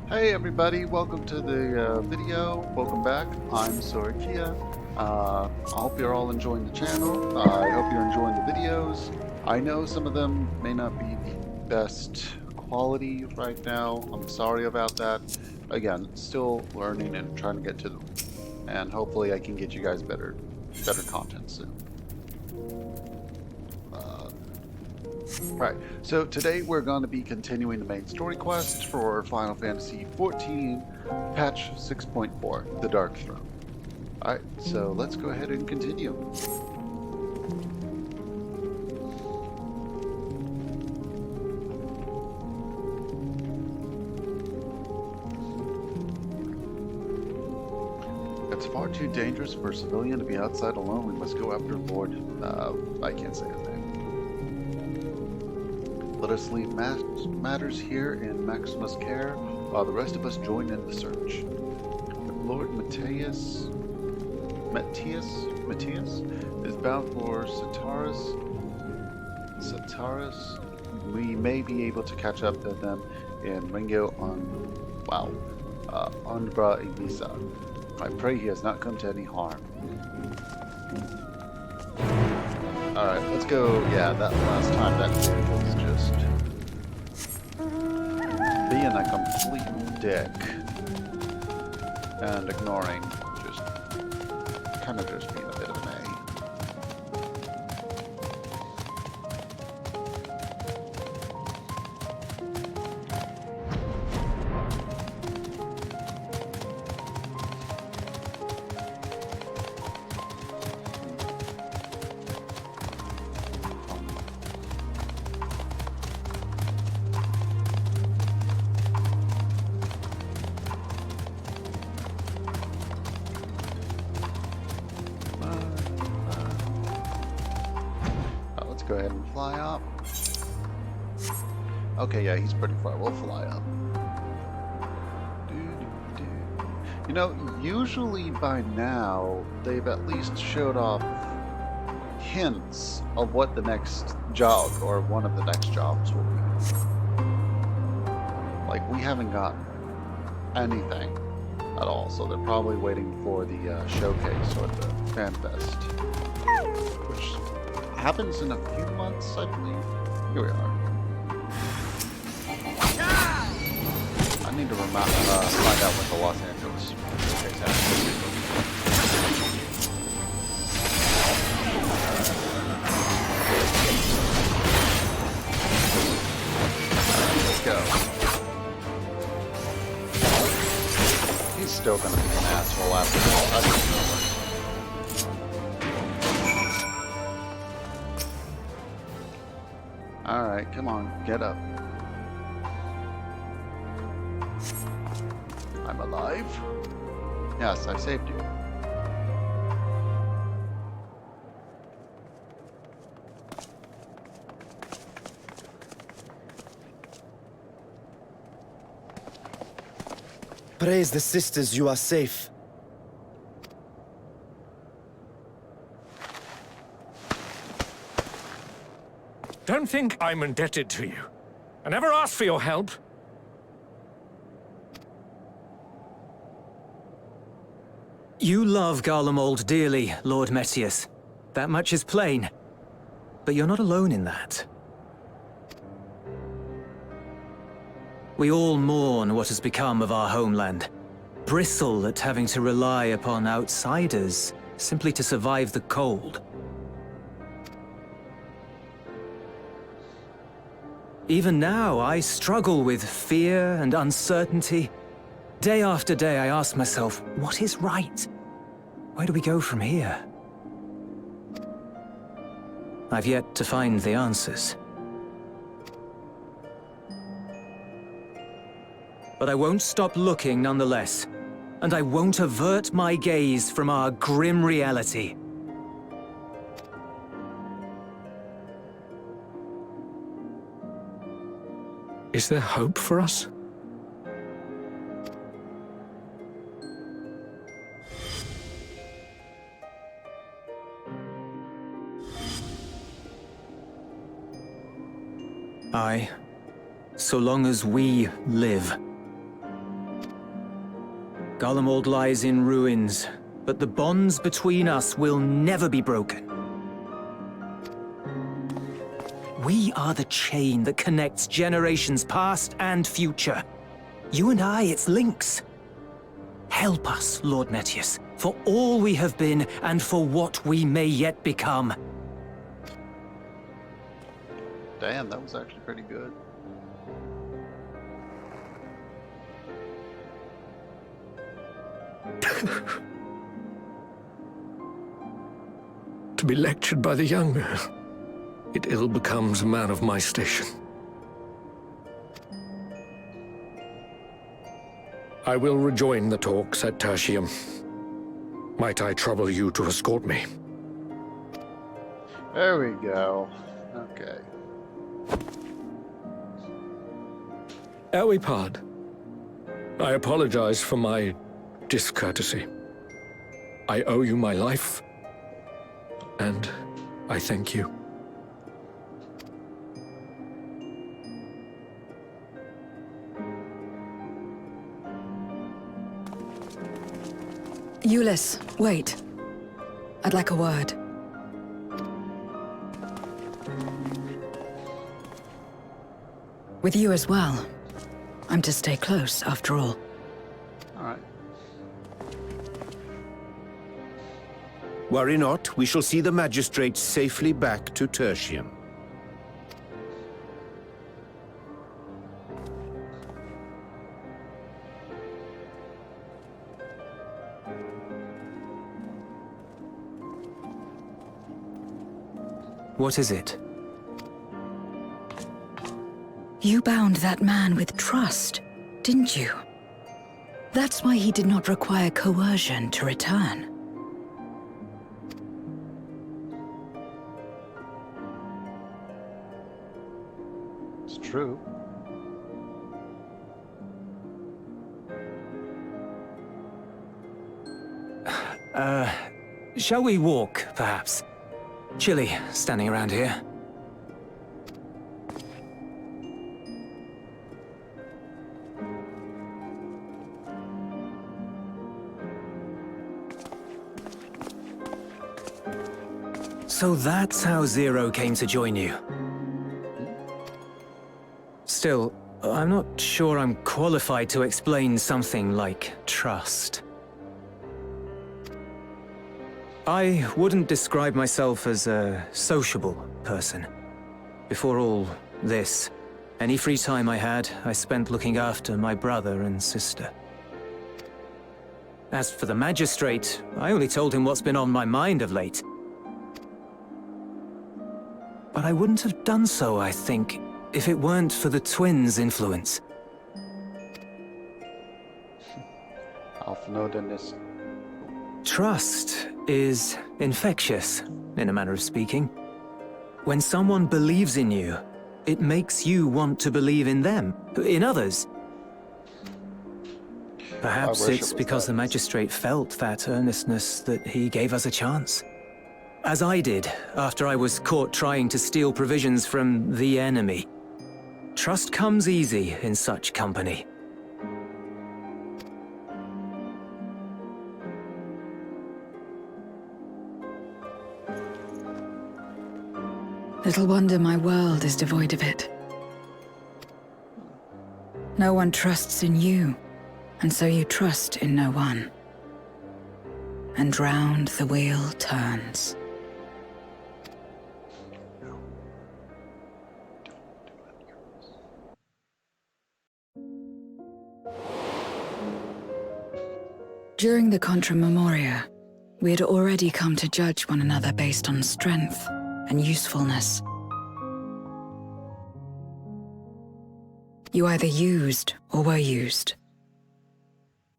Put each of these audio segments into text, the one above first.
Hey everybody, welcome to the video. Welcome back. I'm Sorikia. I hope you're all enjoying the channel. I hope you're enjoying the videos. I know some of them may not be the best quality right now. I'm sorry about that. Again, still learning and trying to get to them. And hopefully I can get you guys better content soon. Right, so today we're going to be continuing the main story quest for Final Fantasy XIV, patch 6.4, The Dark Throne. Alright, so let's go ahead and continue. It's far too dangerous for a civilian to be outside alone. We must go after Lord... I can't say his name. Let us leave matters here in Maximus' care, while the rest of us join in the search. If Lord Matthias is bound for Sataris, we may be able to catch up to them in Ringo on, Umbra Elisa. I pray he has not come to any harm. Alright, let's go. Yeah, that last time that dude was just being a complete dick and ignoring, just kind of just being a bit of an A. Go ahead and fly up. Okay, yeah, he's pretty far. We'll fly up. You know, usually by now, they've at least showed off hints of what the next job, or one of the next jobs will be. Like, we haven't gotten anything at all, so they're probably waiting for the showcase or the fan fest, which happens in a few months, I believe. Here we are. I need to find out when the Los Angeles showcase happens. Let's go. He's still gonna be an asshole after this. Alright, come on, get up. I'm alive? Yes, I saved you. Praise the sisters, you are safe. Don't think I'm indebted to you. I never asked for your help. You love Garlemald dearly, Lord Metius. That much is plain. But you're not alone in that. We all mourn what has become of our homeland. Bristle at having to rely upon outsiders simply to survive the cold. Even now, I struggle with fear and uncertainty. Day after day, I ask myself, what is right? Where do we go from here? I've yet to find the answers. But I won't stop looking nonetheless, and I won't avert my gaze from our grim reality. Is there hope for us? Aye. So long as we live. Garlemald lies in ruins, but the bonds between us will never be broken. We are the chain that connects generations past and future. You and I, it's links. Help us, Lord Metius, for all we have been and for what we may yet become. Damn, that was actually pretty good. To be lectured by the young, it ill becomes a man of my station. I will rejoin the talks at Tertium. Might I trouble you to escort me? There we go. Okay. Elwipard, I apologize for my discourtesy. I owe you my life, and I thank you. Ulyss, wait. I'd like a word. With you as well. I'm to stay close, after all. All right. Worry not, we shall see the magistrate safely back to Tertium. What is it? You bound that man with trust, didn't you? That's why he did not require coercion to return. It's true. Shall we walk, perhaps? Chilly, standing around here. So that's how Zero came to join you. Still, I'm not sure I'm qualified to explain something like trust. I wouldn't describe myself as a sociable person. Before all this, any free time I had, I spent looking after my brother and sister. As for the magistrate, I only told him what's been on my mind of late. But I wouldn't have done so, I think, if it weren't for the twins' influence. Aufnodenis. Trust is infectious, in a manner of speaking. When someone believes in you, it makes you want to believe in them, in others. Perhaps it's because the magistrate felt that earnestness that he gave us a chance. As I did, after I was caught trying to steal provisions from the enemy. Trust comes easy in such company. Little wonder my world is devoid of it. No one trusts in you, and so you trust in no one. And round the wheel turns. During the Contra Memoria, we had already come to judge one another based on strength and usefulness. You either used or were used.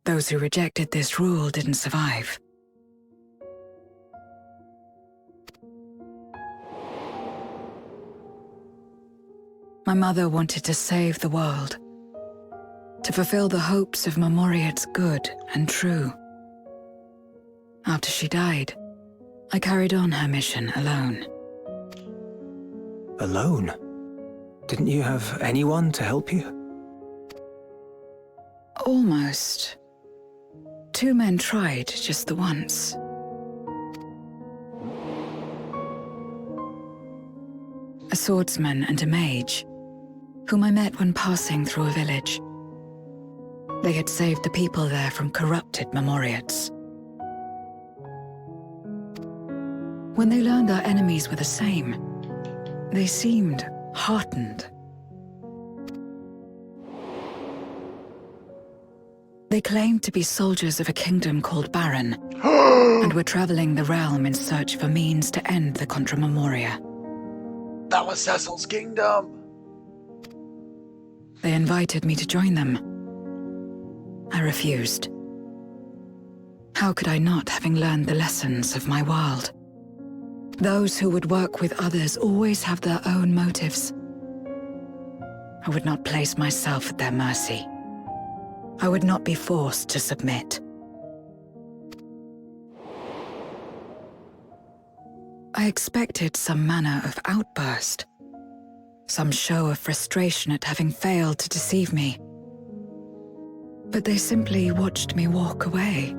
Those who rejected this rule didn't survive. My mother wanted to save the world, to fulfill the hopes of Memoria's good and true. After she died, I carried on her mission alone. Alone? Didn't you have anyone to help you? Almost. two men tried just the once. A swordsman and a mage, whom I met when passing through a village. They had saved the people there from corrupted Memoriates. When they learned our enemies were the same, they seemed heartened. They claimed to be soldiers of a kingdom called Baron, and were traveling the realm in search for means to end the Contra Memoria. That was Cecil's kingdom. They invited me to join them. I refused. How could I not, having learned the lessons of my world? Those who would work with others always have their own motives. I would not place myself at their mercy. I would not be forced to submit. I expected some manner of outburst, some show of frustration at having failed to deceive me. But they simply watched me walk away.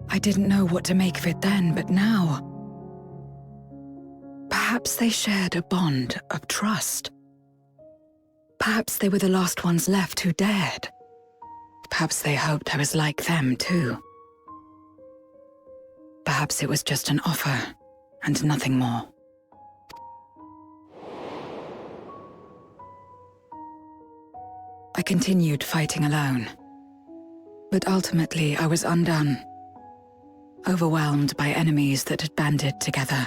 I didn't know what to make of it then, but now, perhaps they shared a bond of trust. Perhaps they were the last ones left who dared. Perhaps they hoped I was like them too. Perhaps it was just an offer, and nothing more. I continued fighting alone. But ultimately I was undone, overwhelmed by enemies that had banded together.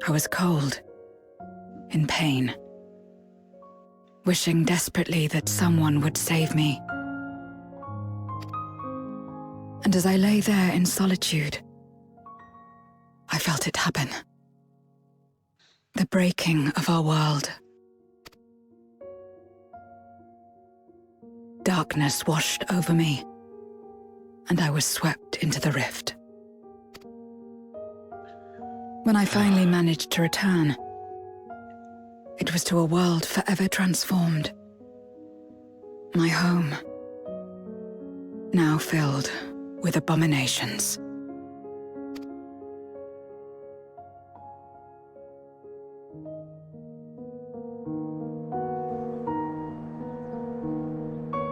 I was cold, in pain, wishing desperately that someone would save me. And as I lay there in solitude, I felt it happen. The breaking of our world. Darkness washed over me, and I was swept into the rift. When I finally managed to return, it was to a world forever transformed. My home, now filled with abominations.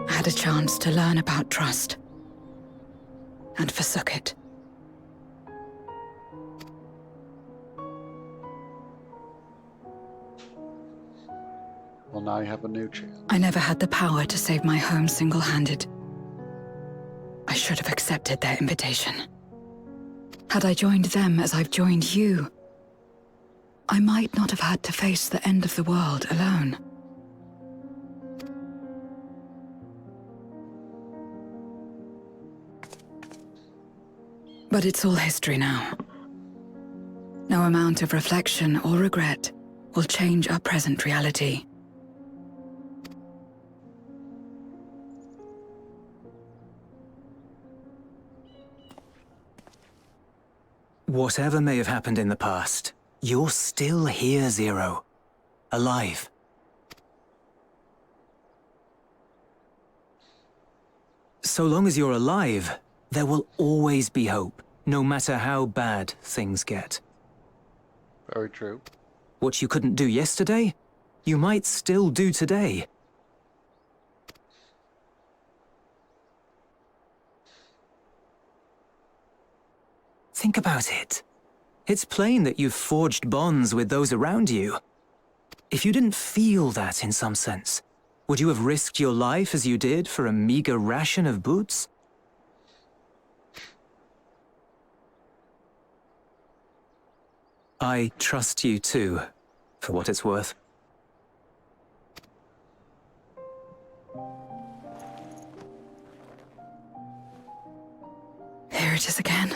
I had a chance to learn about trust, and forsook it. Well, now you have a new chance. I never had the power to save my home single-handed. I should have accepted their invitation. Had I joined them as I've joined you, I might not have had to face the end of the world alone. But it's all history now. No amount of reflection or regret will change our present reality. Whatever may have happened in the past, you're still here, Zero. Alive. So long as you're alive, there will always be hope, no matter how bad things get. Very true. What you couldn't do yesterday, you might still do today. Think about it. It's plain that you've forged bonds with those around you. If you didn't feel that in some sense, would you have risked your life as you did for a meager ration of boots? I trust you too, for what it's worth. Here it is again.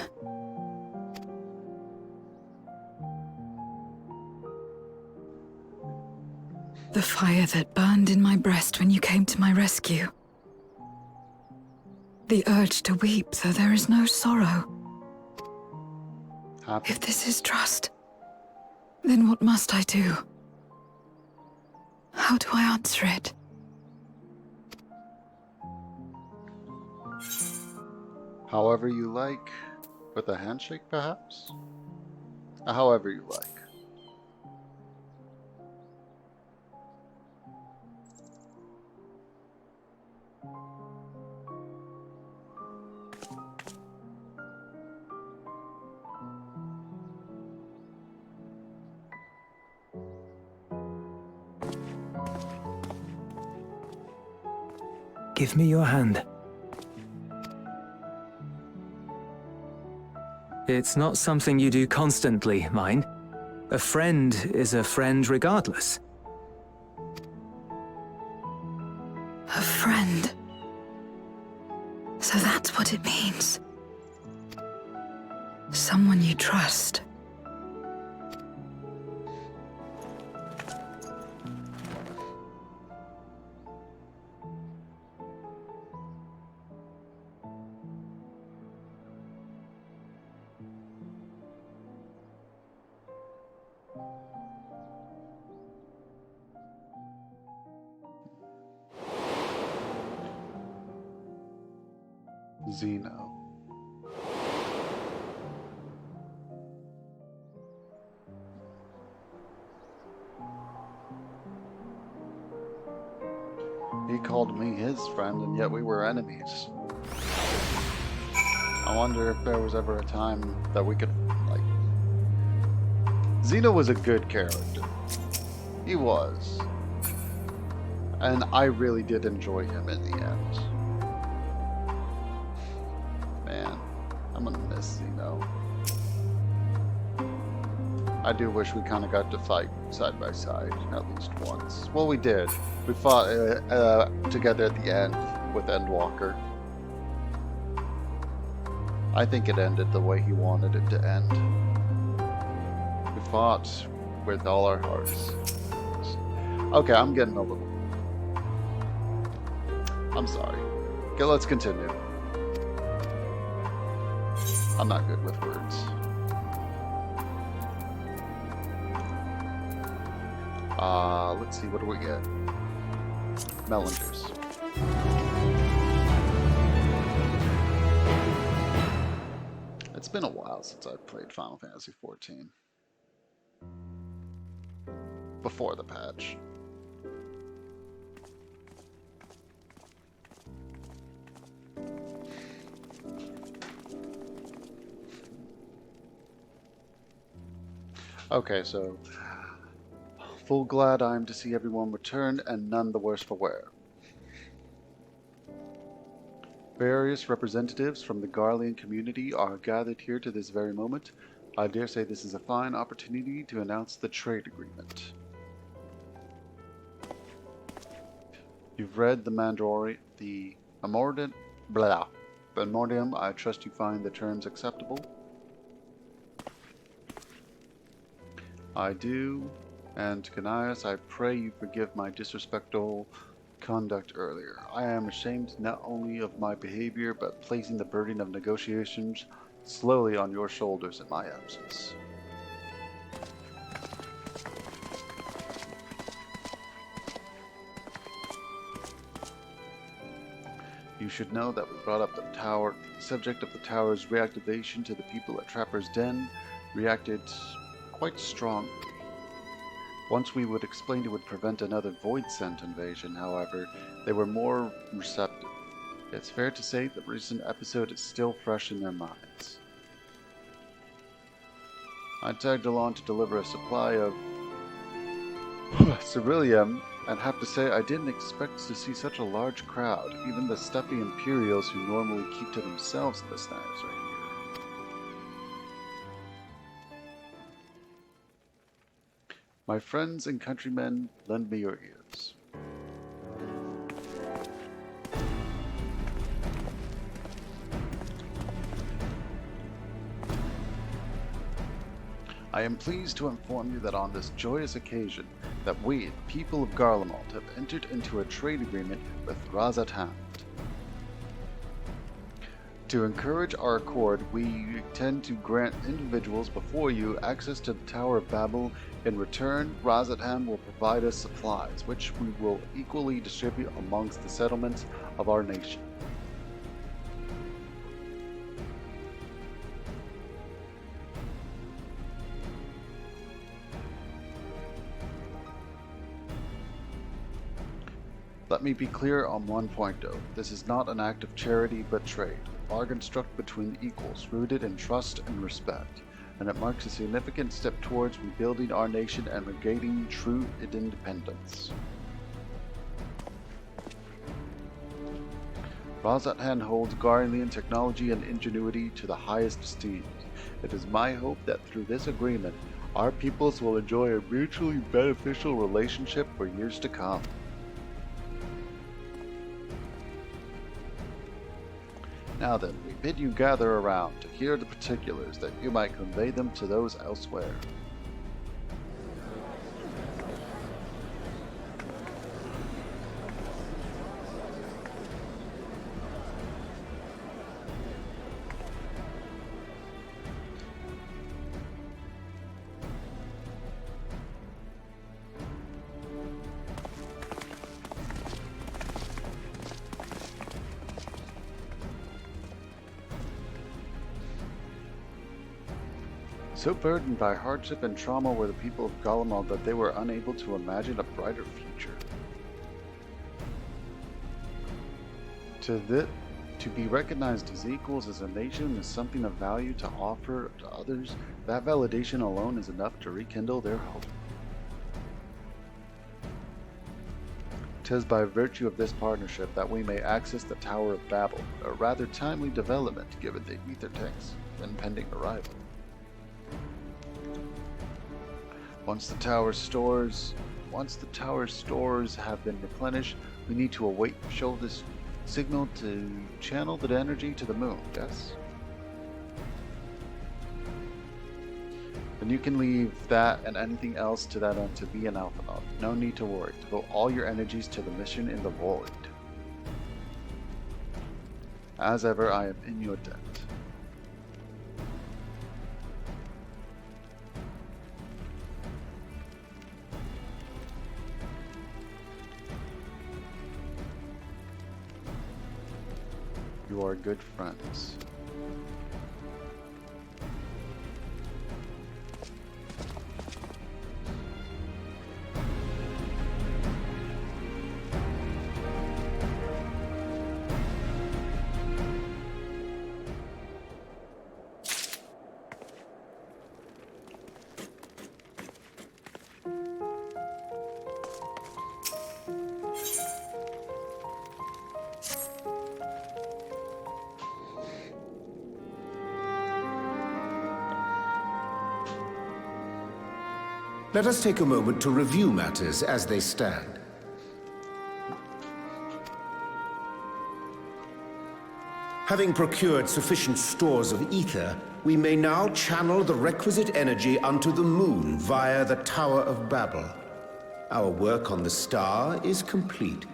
The fire that burned in my breast when you came to my rescue. The urge to weep, though there is no sorrow. Happy. If this is trust, Then what must I do? How do I answer it? However you like. With a handshake, perhaps? However you like. Give me your hand. It's not something you do constantly, mind. A friend is a friend regardless. A friend. So that's what it means. Someone you trust. Zeno. He called me his friend, and yet we were enemies. I wonder if there was ever a time that we could, like... Zeno was a good character. He was. And I really did enjoy him in the end. Man, I'm gonna miss Zeno. I do wish we kind of got to fight side by side at least once. Well, we did. We fought together at the end with Endwalker. I think it ended the way he wanted it to end. We fought with all our hearts. Okay, I'm getting a little... I'm sorry. Okay, let's continue. I'm not good with words. Let's see, what do we get? Melon juice. It's been a while since I've played Final Fantasy XIV. Before the patch. Okay, so full glad I am to see everyone return, and none the worse for wear. Various representatives from the Garlean community are gathered here to this very moment. I dare say this is a fine opportunity to announce the trade agreement. You've read the Memorandum. I trust you find the terms acceptable. I do. And Canias, I pray you forgive my disrespectful conduct earlier. I am ashamed not only of my behavior, but placing the burden of negotiations slowly on your shoulders in my absence. You should know that we brought up the subject of the tower's reactivation to the people at Trapper's Den, reacted quite strongly. Once we would explain it would prevent another void-sent invasion, however, they were more receptive. It's fair to say the recent episode is still fresh in their minds. I tagged along to deliver a supply of ceruleum, and have to say I didn't expect to see such a large crowd. Even the stuffy Imperials who normally keep to themselves this night are here. My friends and countrymen, lend me your ears. I am pleased to inform you that on this joyous occasion, that we, the people of Garlemald, have entered into a trade agreement with Razat Hand. To encourage our accord, we intend to grant individuals before you access to the Tower of Babel. In return, Razathan will provide us supplies, which we will equally distribute amongst the settlements of our nation. Let me be clear on one point though. This is not an act of charity but trade. A bargain struck between equals, rooted in trust and respect. And it marks a significant step towards rebuilding our nation and regaining true independence. Razathan holds Garlean technology and ingenuity to the highest esteem. It is my hope that through this agreement, our peoples will enjoy a mutually beneficial relationship for years to come. Now then, we bid you gather around to hear the particulars that you might convey them to those elsewhere. So burdened by hardship and trauma were the people of Galamal that they were unable to imagine a brighter future. To be recognized as equals as a nation is something of value to offer to others. That validation alone is enough to rekindle their hope. 'Tis by virtue of this partnership that we may access the Tower of Babel, a rather timely development given the ether tank's impending arrival. Once the tower's stores have been replenished, we need to show this signal to channel the energy to the moon, yes? Then you can leave that and anything else to that end to be an alphabet. No need to worry. Devote all your energies to the mission in the void. As ever, I am in your debt. You are good friends. Let us take a moment to review matters as they stand. Having procured sufficient stores of ether, we may now channel the requisite energy unto the moon via the Tower of Babel. Our work on the star is complete.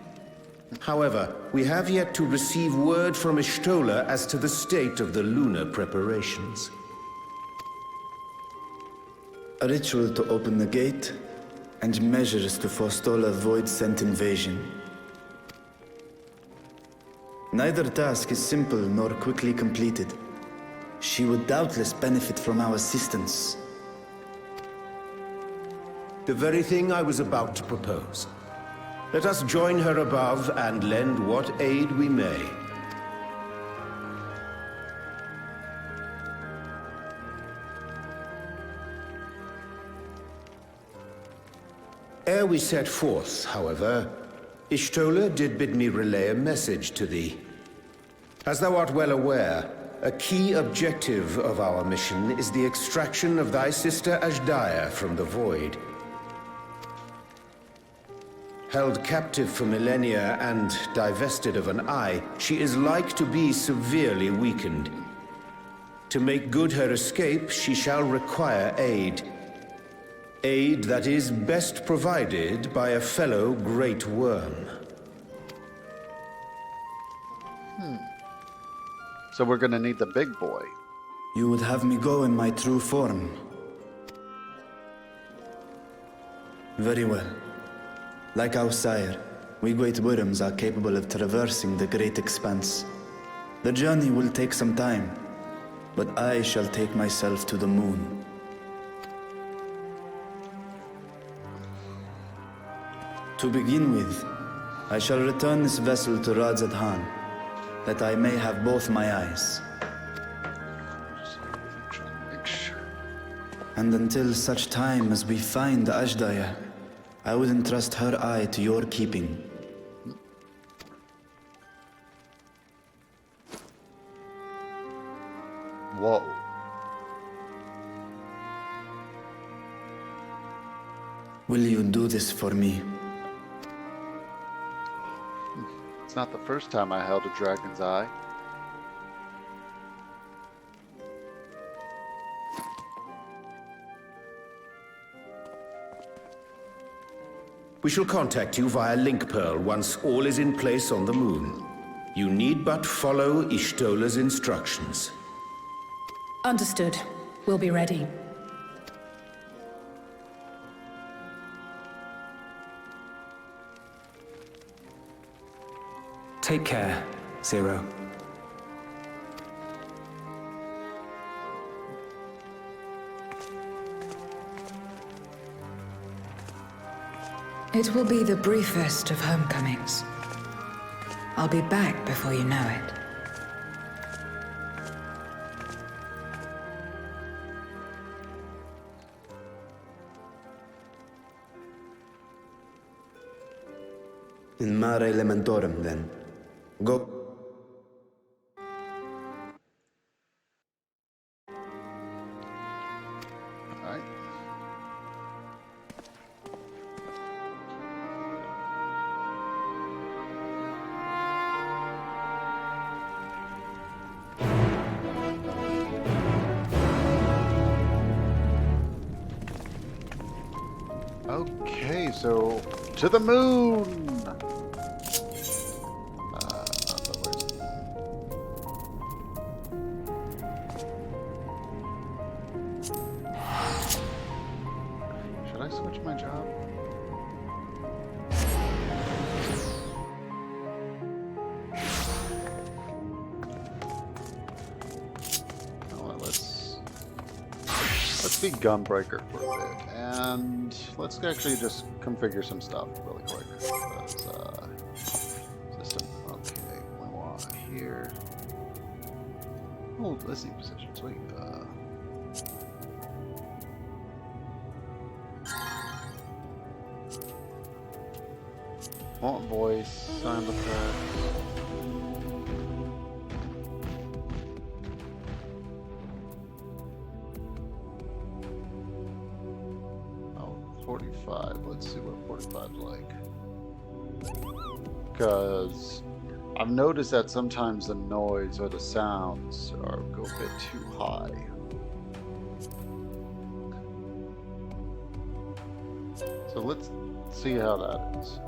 However, we have yet to receive word from Ishtola as to the state of the lunar preparations. A ritual to open the gate, and measures to forestall a void-sent invasion. Neither task is simple nor quickly completed. She would doubtless benefit from our assistance. The very thing I was about to propose. Let us join her above and lend what aid we may. Ere we set forth, however, Ishtola did bid me relay a message to thee. As thou art well aware, a key objective of our mission is the extraction of thy sister Ashdaya from the Void. Held captive for millennia and divested of an eye, she is like to be severely weakened. To make good her escape, she shall require aid. Aid that is best provided by a fellow Great Worm. So we're gonna need the big boy. You would have me go in my true form. Very well. Like our sire, we great worms are capable of traversing the great expanse. The journey will take some time, but I shall take myself to the moon. To begin with, I shall return this vessel to Radzadhan, that I may have both my eyes. Make sure. And until such time as we find Ashdaya, I would entrust her eye to your keeping. Whoa. Will you do this for me? It's not the first time I held a dragon's eye. We shall contact you via link pearl once all is in place on the moon. You need but follow Ishtola's instructions. Understood. We'll be ready. Take care, Zero. It will be the briefest of homecomings. I'll be back before you know it. In mare elementorum, then. Go. Alright. Okay, so to the moon. Should I switch my job? Let's be Gunbreaker for a bit, and let's actually just configure some stuff really quick. System, okay, we want here. Oh, listening position, sweet. Want voice, sound effects. Oh, 45. Let's see what 45 is like. Because I've noticed that sometimes the noise or the sounds go a bit too high. So let's see how that is.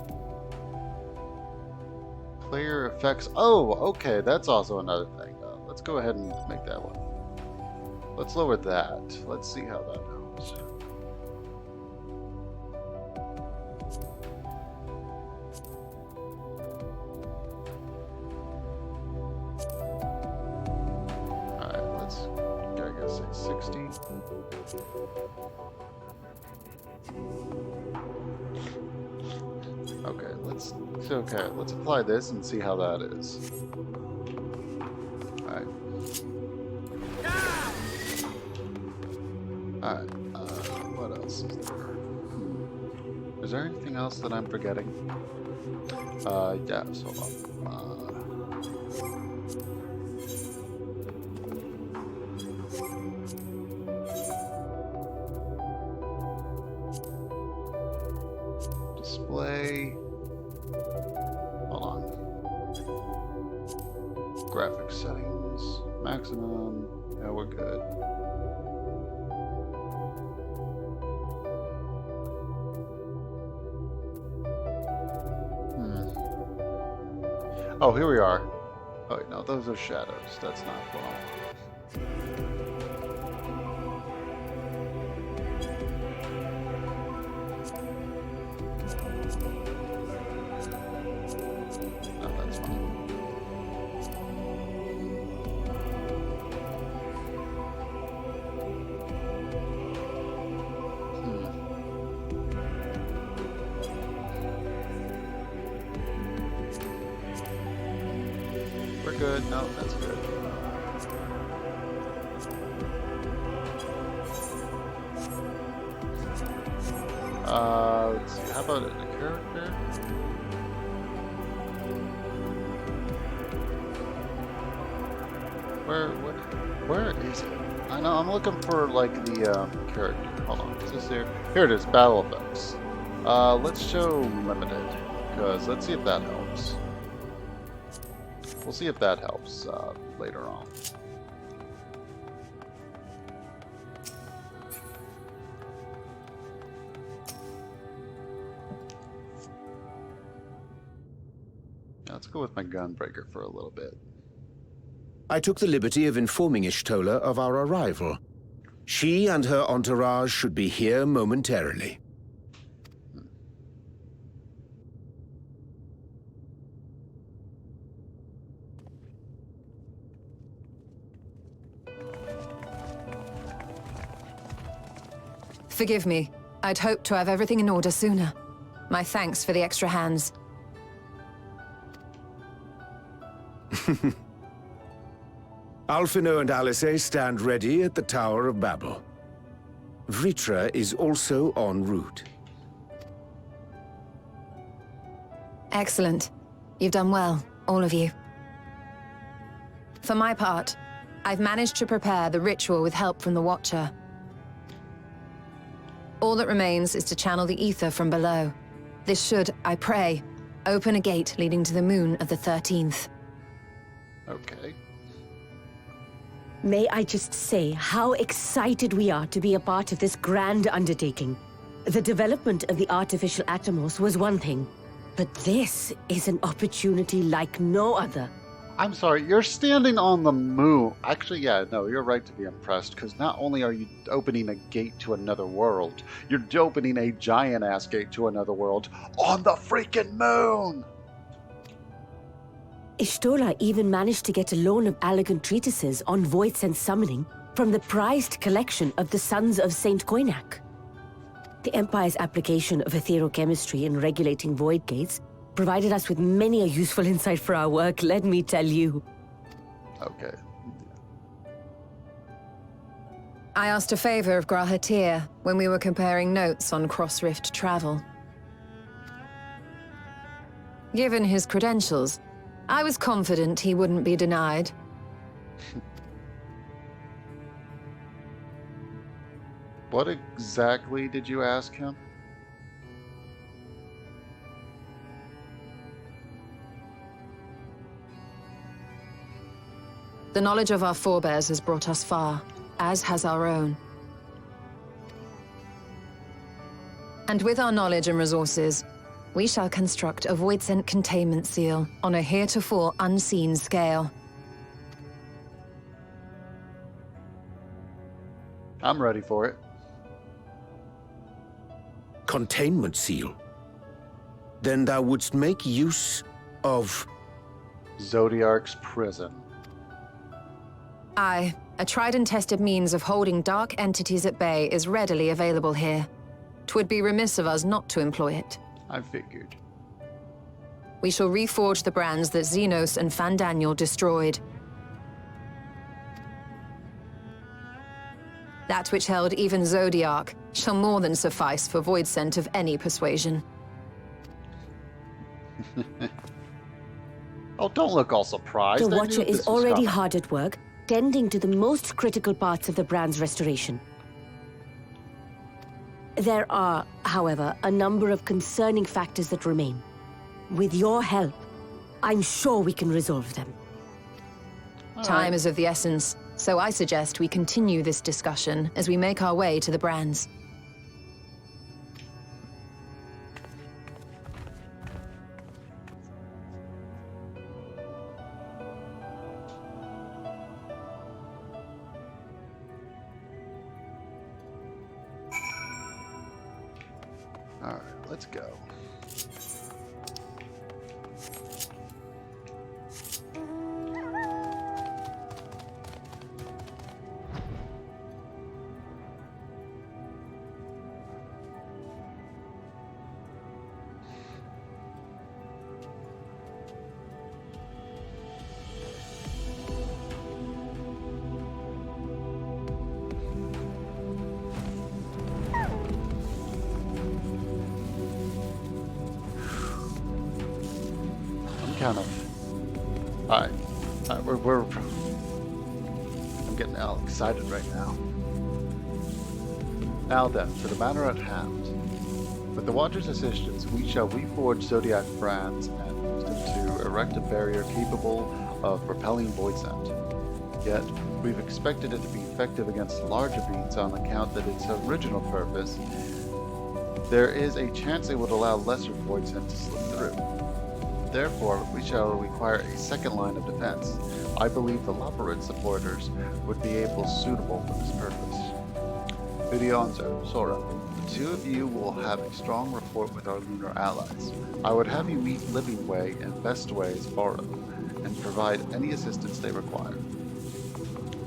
Player effects. Oh, okay. That's also another thing. Let's go ahead and make that one. Let's lower that. Let's see how that goes. Alright, let's, I guess, say 60. Okay, let's apply this and see how that is. Alright. Alright, what else is there? Is there anything else that I'm forgetting? Yeah, so display. Hold on. Graphics settings, maximum. Yeah, we're good. Oh, here we are. Oh, wait, no, those are shadows. That's not what I want. No, that's fine. We're good. No, that's good. Let's see. How about a character? Where is it? I know I'm looking for like the character. Hold on. Is this here? Here it is. Battle effects. Let's show limited because let's see if that helps. We'll see if that helps later on. Let's go with my gunbreaker for a little bit. I took the liberty of informing Ishtola of our arrival. She and her entourage should be here momentarily. Forgive me. I'd hoped to have everything in order sooner. My thanks for the extra hands. Alphino and Alice stand ready at the Tower of Babel. Vritra is also en route. Excellent. You've done well, all of you. For my part, I've managed to prepare the ritual with help from the Watcher. All that remains is to channel the ether from below. This should, I pray, open a gate leading to the moon of the 13th. Okay. May I just say how excited we are to be a part of this grand undertaking. The development of the artificial Atomos was one thing, but this is an opportunity like no other. I'm sorry, you're standing on the moon. Actually, yeah, no, you're right to be impressed, because not only are you opening a gate to another world, you're opening a giant-ass gate to another world on the freaking moon! Ishtola even managed to get a loan of elegant treatises on void sense summoning from the prized collection of the Sons of Saint Koinak. The Empire's application of etherochemistry in regulating void gates provided us with many a useful insight for our work, let me tell you. Okay. I asked a favor of Grahatir when we were comparing notes on cross-rift travel. Given his credentials, I was confident he wouldn't be denied. What exactly did you ask him? The knowledge of our forebears has brought us far, as has our own. And with our knowledge and resources, we shall construct a void-sent containment seal on a heretofore unseen scale. I'm ready for it. Containment seal? Then thou wouldst make use of... Zodiark's prison. Aye, a tried and tested means of holding dark entities at bay is readily available here. 'Twould be remiss of us not to employ it. I figured. We shall reforge the brands that Xenos and Fandaniel destroyed. That which held even Zodiark shall more than suffice for void scent of any persuasion. Oh, don't look all surprised. The I Watcher knew is this was already coming. hard at work, tending to the most critical parts of the brand's restoration. There are, however, a number of concerning factors that remain. With your help, I'm sure we can resolve them. Time is of the essence, so I suggest we continue this discussion as we make our way to the brands. Alright, let's go. Kind of. Alright. We're I'm getting all excited right now. Now then, to the matter at hand. With the Watcher's assistance, we shall reforge Zodiac brands and use them to erect a barrier capable of repelling void scent. Yet, we've expected it to be effective against larger beings on account that its original purpose. There is a chance it would allow lesser void scent to slip through. Therefore, we shall require a second line of defense. I believe the Labyrinth supporters would be able suitable for this purpose. Video on Sora. The two of you will have a strong rapport with our lunar allies. I would have you meet Living Way and Bestway's Borrow, and provide any assistance they require.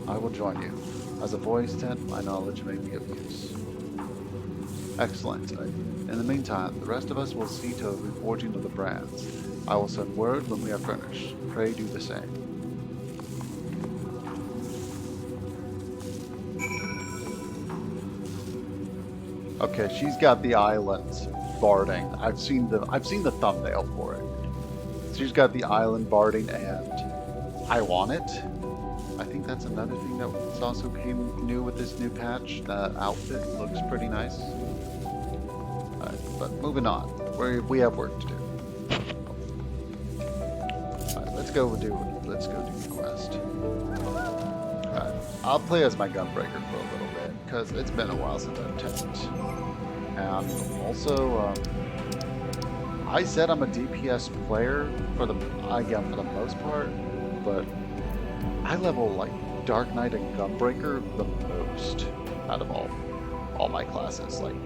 I will join you. As a voice tent, my knowledge may be of use. Excellent. In the meantime, the rest of us will see to the reforging of the brands. I will send word when we are finished. Pray do the same. Okay, she's got the island barding. I've seen the thumbnail for it. She's got the island barding, and I want it. I think that's another thing that also came new with this new patch. The outfit looks pretty nice. But moving on, we have work to do. Let's go do the quest. I'll play as my Gunbreaker for a little bit because it's been a while since I've tested. And also, I said I'm a DPS player for the most part, but I level like Dark Knight and Gunbreaker the most out of all my classes. Like,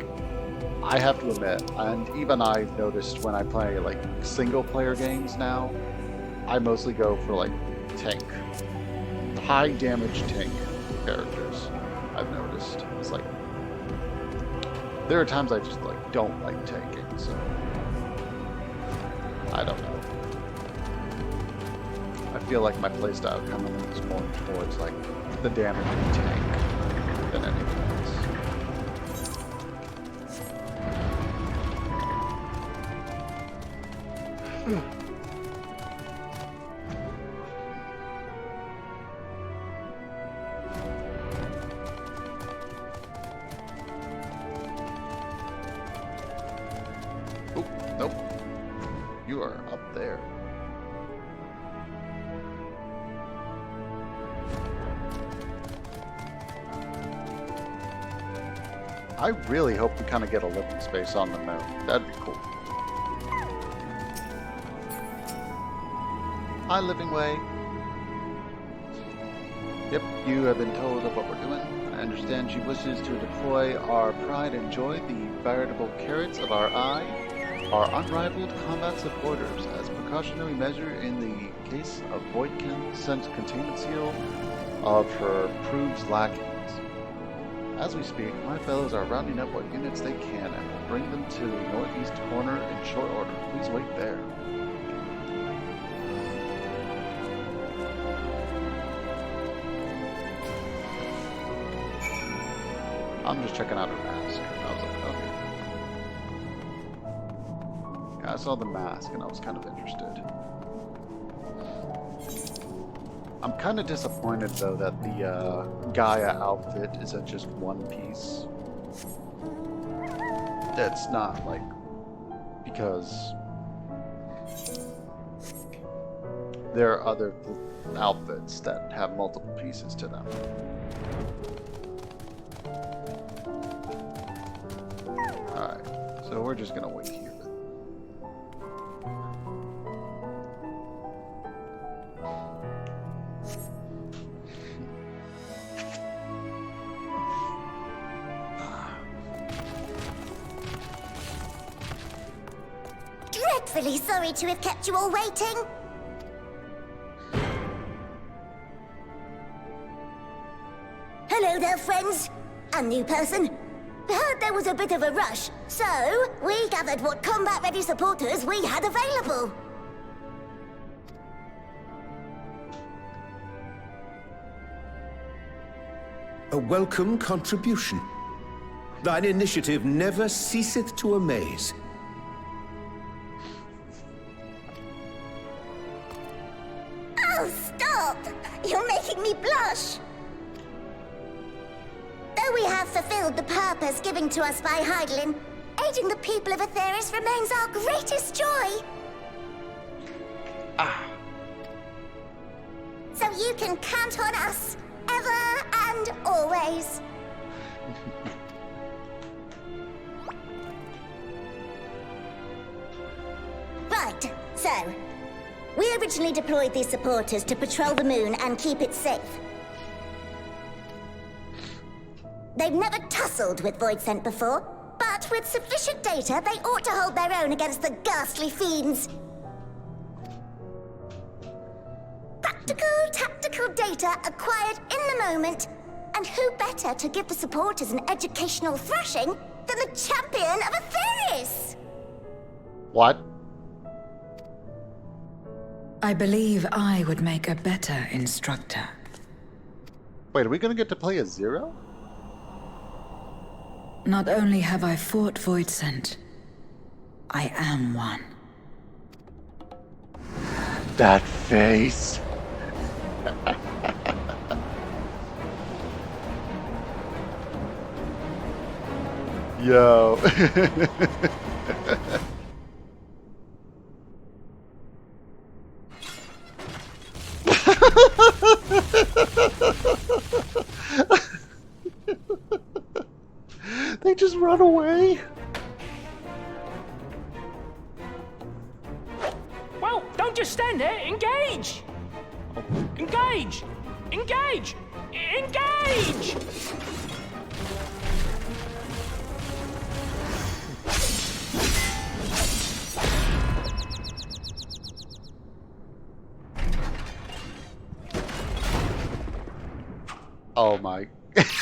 I have to admit, and even I've noticed when I play like single player games now, I mostly go for like tank, high damage tank characters. I've noticed it's like there are times I just like don't like tanking, so I don't know. I feel like my playstyle kind of leans more towards like the damage tank than anything else. Oh, nope. You are up there. I really hope we kind of get a living space on the moon. That'd be cool. Hi, Living Way. Yep, you have been told of what we're doing. I understand she wishes to deploy our pride and joy, the veritable carrots of our eye, our unrivaled combat supporters, as precautionary measure in the case of Voidkin sent containment seal of her proves lackings. As we speak, my fellows are rounding up what units they can and will bring them to the northeast corner in short order. Please wait there. I'm just checking out her mask. I was like, okay. Yeah, I saw the mask and I was kind of interested. I'm kind of disappointed though that the Gaia outfit isn't just one piece. That's not like, because there are other outfits that have multiple pieces to them. Alright, so we're just gonna wait here. dreadfully sorry to have kept you all waiting. Hello there, friends. A new person. Heard there was a bit of a rush, so we gathered what combat-ready supporters we had available. A welcome contribution. Thine initiative never ceaseth to amaze. Oh, stop! You're making me blush! Though we have fulfilled the purpose given to us by Heidelin, aiding the people of Aetheris remains our greatest joy. So you can count on us, ever and always. Right, so we originally deployed these supporters to patrol the moon and keep it safe. They've never tussled with Voidsent before, but with sufficient data, they ought to hold their own against the ghastly fiends. Practical, tactical data acquired in the moment, and who better to give the supporters an educational thrashing than the champion of Aetheris? What? I believe I would make a better instructor. Wait, are we gonna get to play as Zero? Not only have I fought Voidsent, I am one. That face. Yo. They just run away. Well, don't just stand there. Engage! Engage! Engage! Engage! Oh my. That'll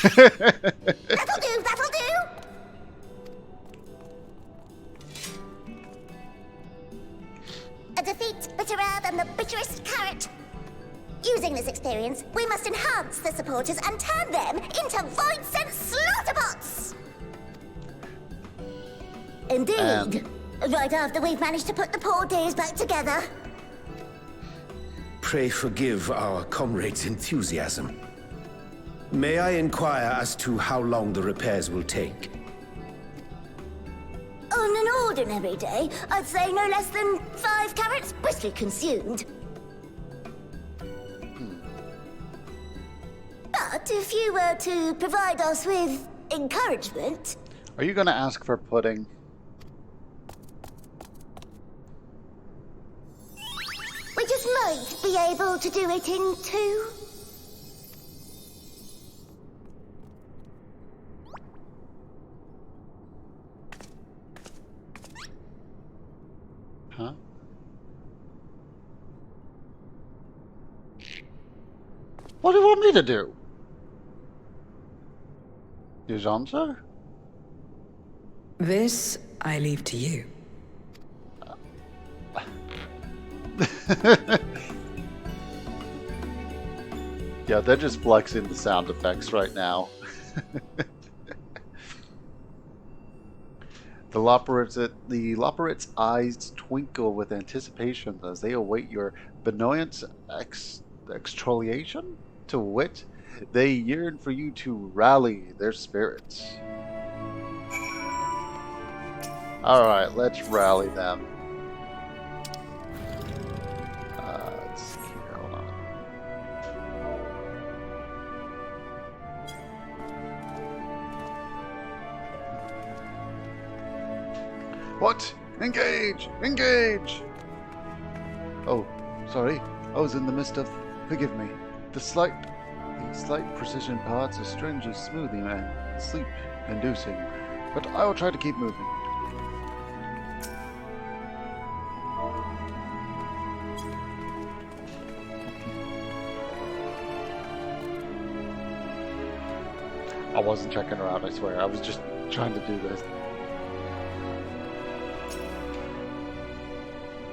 do, that'll do! A defeat bitterer than the bitterest carrot. Using this experience, we must enhance the supporters and turn them into Voidsent slaughterbots! Indeed. Right after we've managed to put the poor dears back together. Pray forgive our comrade's enthusiasm. May I inquire as to how long the repairs will take? On an ordinary day, I'd say no less than 5 carrots briskly consumed. But if you were to provide us with encouragement... Are you gonna ask for pudding? we just might be able to do it in 2. Huh? What do you want me to do? His answer? This I leave to you. Yeah, they're just flexing the sound effects right now. The Loporrit's eyes twinkle with anticipation as they await your benignant exfoliation. To wit, they yearn for you to rally their spirits. Alright, let's rally them. Let's see here, hold on. What? Engage! Engage! Oh, sorry. I was in the midst of... Forgive me. The slight precision parts are strangely smoothing and sleep-inducing, but I will try to keep moving. I wasn't checking her out, I swear. I was just trying to do this.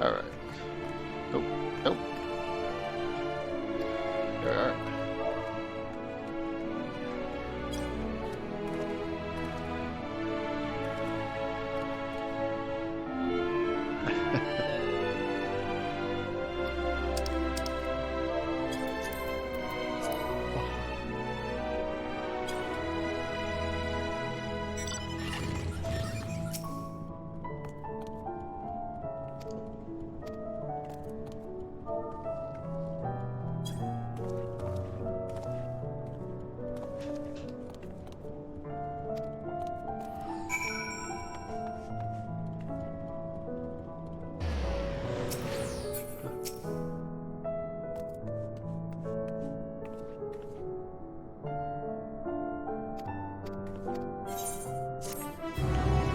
Alright. Nope. Nope. Alright.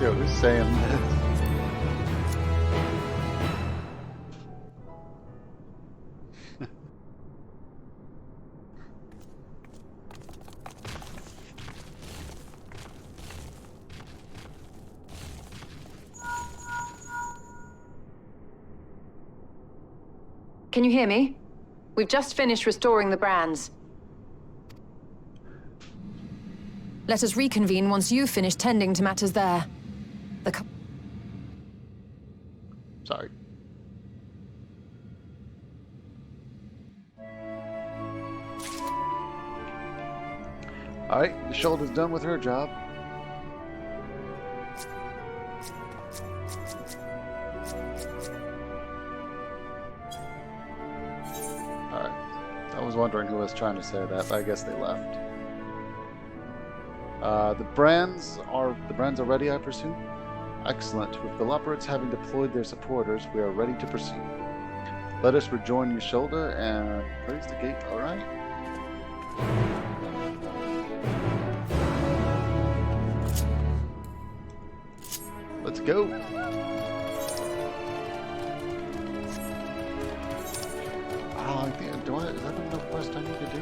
Yo, who's saying this? Can you hear me? We've just finished restoring the brands. Let us reconvene once you've finished tending to matters there. Sorry. Alright, the shoulder's done with her job. Alright. I was wondering who was trying to say that, but I guess they left. The brands are ready, I presume? Excellent. With the Leopards having deployed their supporters, we are ready to proceed. Let us rejoin Yasholda and praise the gate, alright? Let's go! I think, is that another quest I need to do?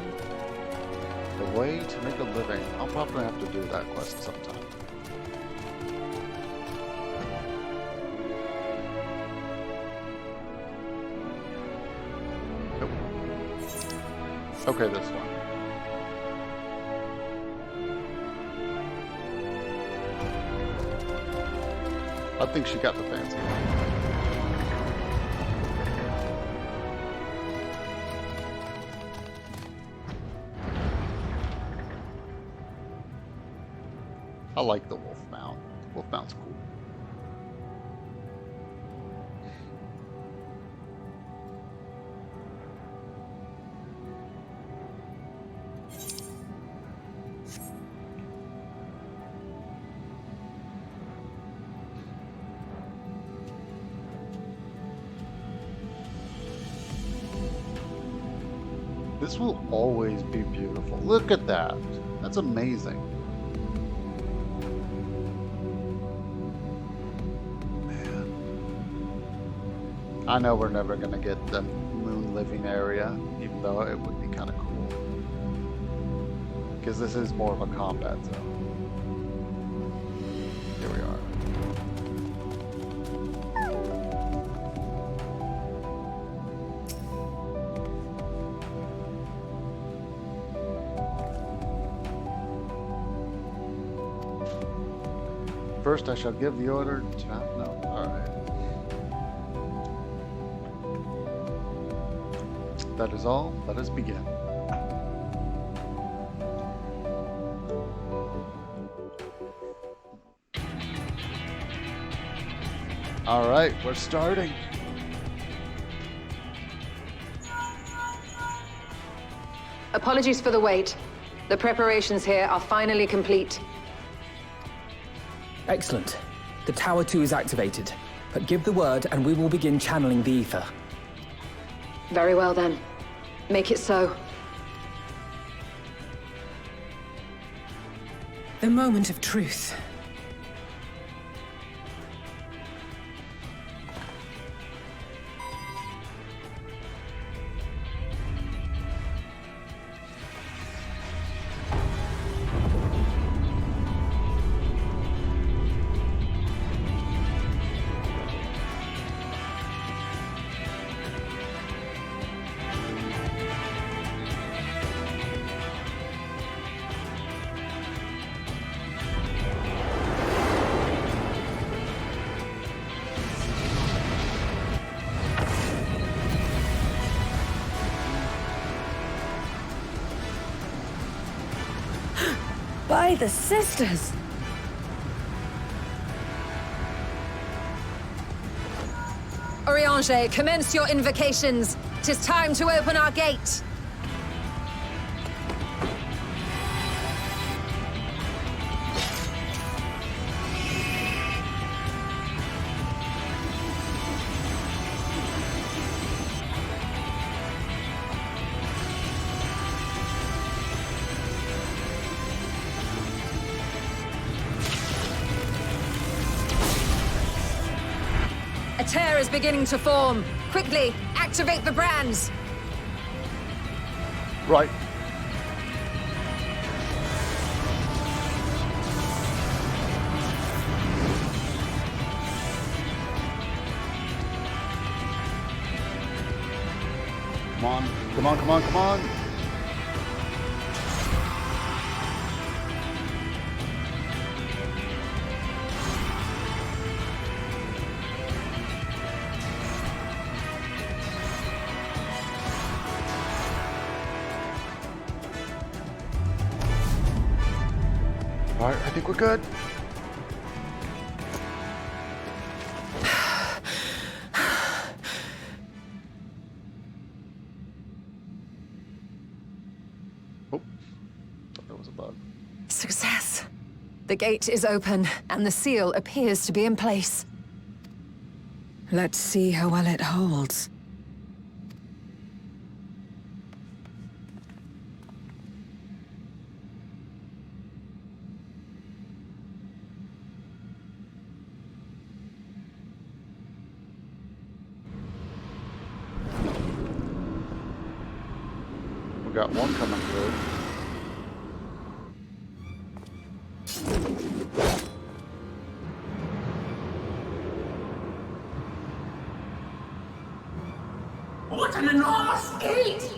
The way to make a living. I'll probably have to do that quest sometime. Nope. Okay, this one. I think she got the fancy one. I like the wolf mount. Wolf mount's cool. This will always be beautiful. Look at that. That's amazing. I know we're never going to get the moon living area, even though it would be kind of cool. Because this is more of a combat zone. Here we are. First I shall give the order to... No, alright. That is all. Let us begin. All right, we're starting. Apologies for the wait. The preparations here are finally complete. Excellent. The Tower 2 is activated. But give the word and we will begin channeling the ether. Very well then. Make it so. The moment of truth. By the sisters! Oriange, commence your invocations. 'Tis time to open our gate. A tear is beginning to form. Quickly, activate the brands. Right. Come on, come on, come on, come on. All right, I think we're good. Oh, thought that was a bug. Success. The gate is open, and the seal appears to be in place. Let's see how well it holds. We got one coming through. What an enormous gate!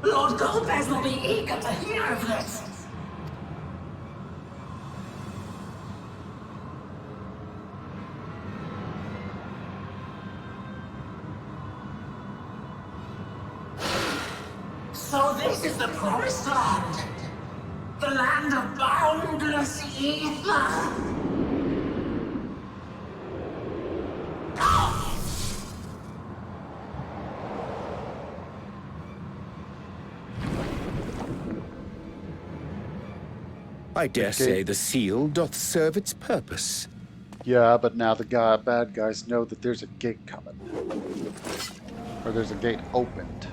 Lord Goldbears will be eager to hear of this. So this is the promised land. The land of boundless ether. I dare say the seal doth serve its purpose. Yeah, but now the bad guys know that there's a gate coming. Or there's a gate opened.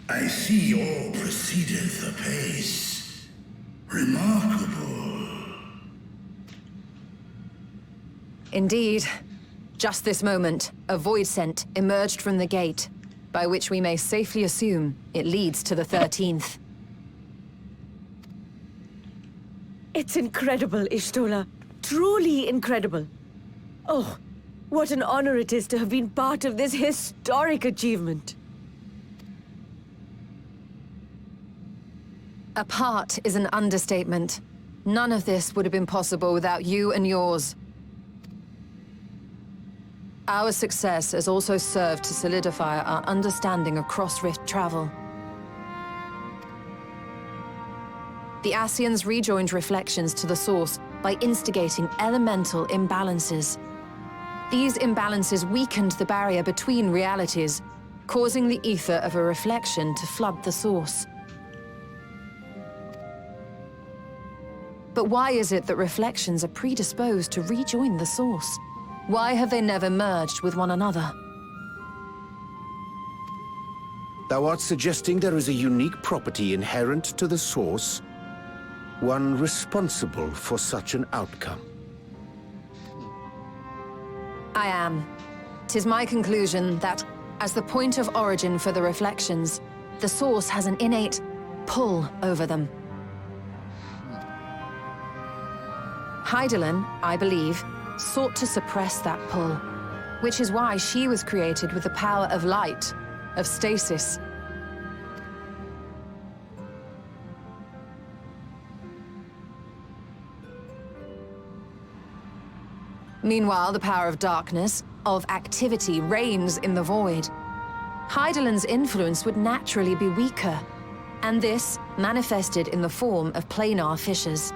I see all proceedeth apace. Remarkable. Indeed. Just this moment, a void scent emerged from the gate, by which we may safely assume it leads to the 13th. It's incredible, Ishtola. Truly incredible. Oh, what an honor it is to have been part of this historic achievement. A part is an understatement. None of this would have been possible without you and yours. Our success has also served to solidify our understanding of cross-rift travel. The Ascians rejoined reflections to the source by instigating elemental imbalances. These imbalances weakened the barrier between realities, causing the ether of a reflection to flood the source. But why is it that reflections are predisposed to rejoin the source? Why have they never merged with one another? Thou art suggesting there is a unique property inherent to the source, one responsible for such an outcome. I am. 'Tis my conclusion that, as the point of origin for the reflections, the source has an innate pull over them. Hydaelyn, I believe, sought to suppress that pull, which is why she was created with the power of light, of stasis. Meanwhile, the power of darkness, of activity, reigns in the void. Heidelin's influence would naturally be weaker, and this manifested in the form of planar fissures.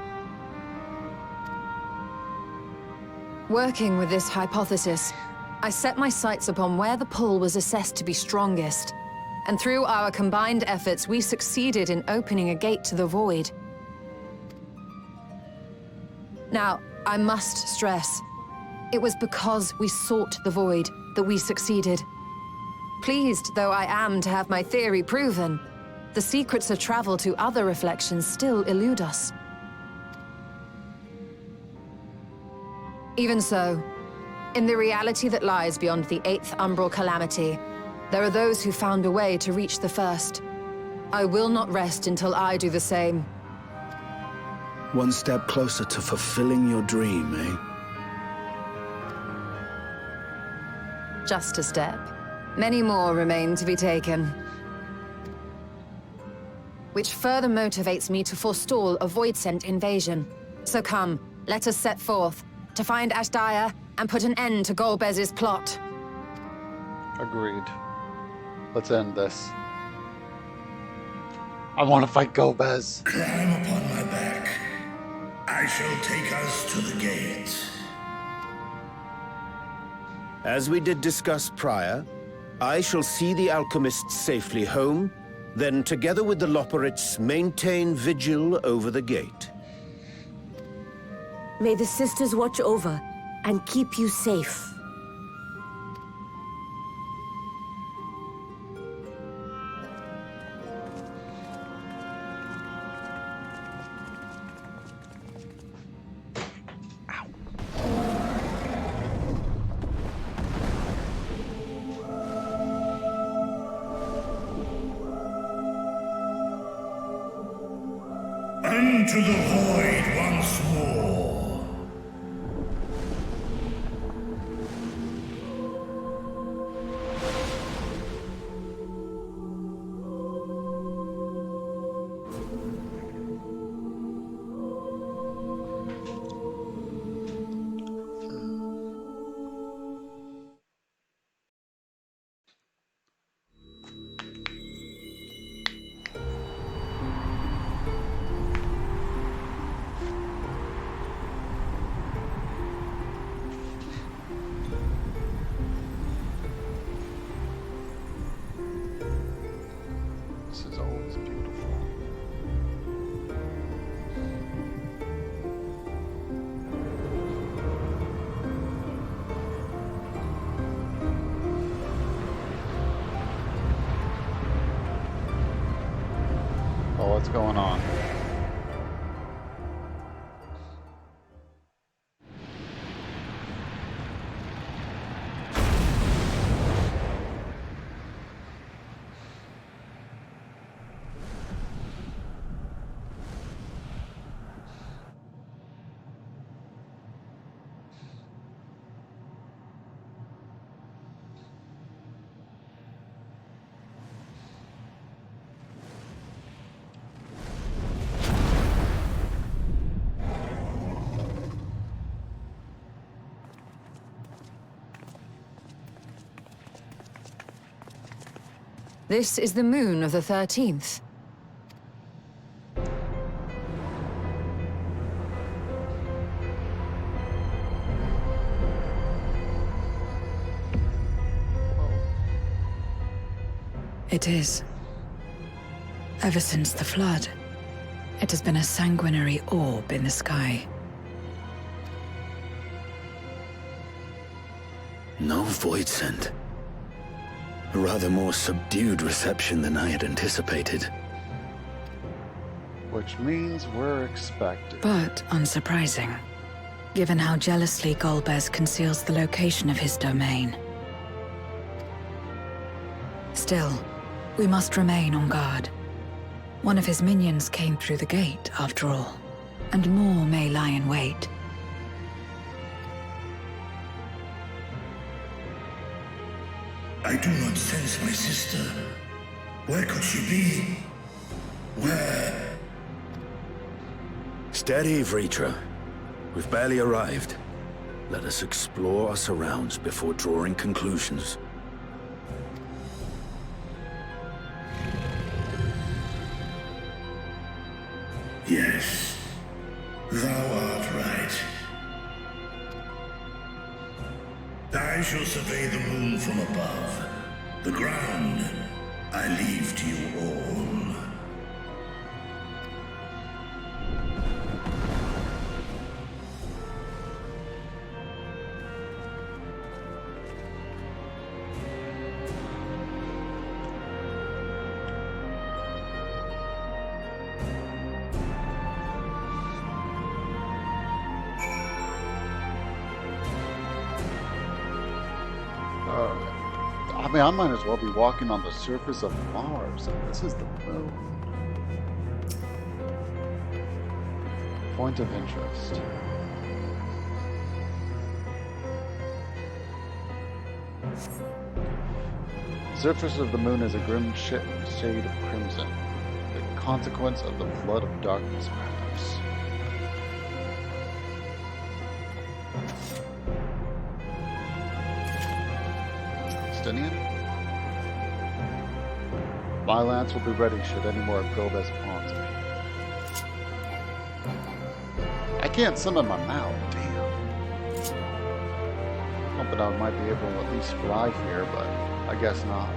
Working with this hypothesis, I set my sights upon where the pull was assessed to be strongest, and through our combined efforts, we succeeded in opening a gate to the void. Now, I must stress, it was because we sought the void that we succeeded. Pleased though I am to have my theory proven, the secrets of travel to other reflections still elude us. Even so, in the reality that lies beyond the 8th umbral calamity, there are those who found a way to reach the first. I will not rest until I do the same. One step closer to fulfilling your dream, eh? Just a step. Many more remain to be taken. Which further motivates me to forestall a void-sent invasion. So come, let us set forth, to find Ashdaya and put an end to Golbez's plot. Agreed. Let's end this. I want to fight Golbez. Climb upon my back. I shall take us to the gate. As we did discuss prior, I shall see the alchemists safely home, then together with the Loporrits maintain vigil over the gate. May the sisters watch over and keep you safe. Into the void once more. This is always beautiful. Oh, what's going on? This is the moon of the 13th. It is. Ever since the flood, it has been a sanguinary orb in the sky. No void scent. A rather more subdued reception than I had anticipated. Which means we're expected. But unsurprising, given how jealously Golbez conceals the location of his domain. Still, we must remain on guard. One of his minions came through the gate, after all, and more may lie in wait. I do not sense my sister. Where could she be? Where? Steady, Vritra. We've barely arrived. Let us explore our surrounds before drawing conclusions. Yes, thou art right. I shall survey the moon from above. The ground I leave to you all. I mean, I might as well be walking on the surface of Mars. This is the moon. Point of interest. The surface of the moon is a grim shade of crimson, the consequence of the flood of darkness, perhaps. My lance will be ready should any more of Gobez pawns me. I can't summon my mouth, damn. Hoping I might be able to at least fly here, but I guess not.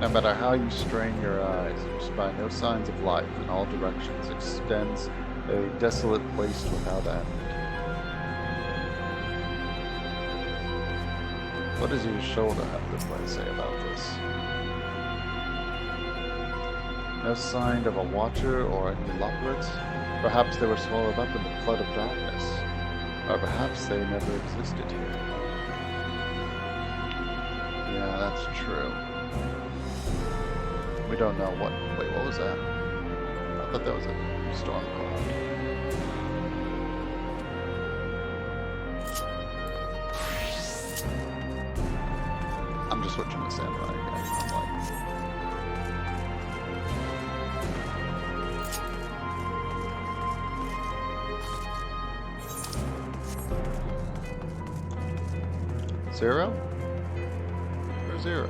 No matter how you strain your eyes, you spy no signs of life in all directions. Extends a desolate waste without end. What does your shoulder have to say about this? No sign of a watcher or any lockwords? Perhaps they were swallowed up in the flood of darkness. Or perhaps they never existed here. Yeah, that's true. We don't know what... Wait, what was that? I thought that was a storm cloud. I'm just switching to samurai again. I'm like... Zero? Where's Zero?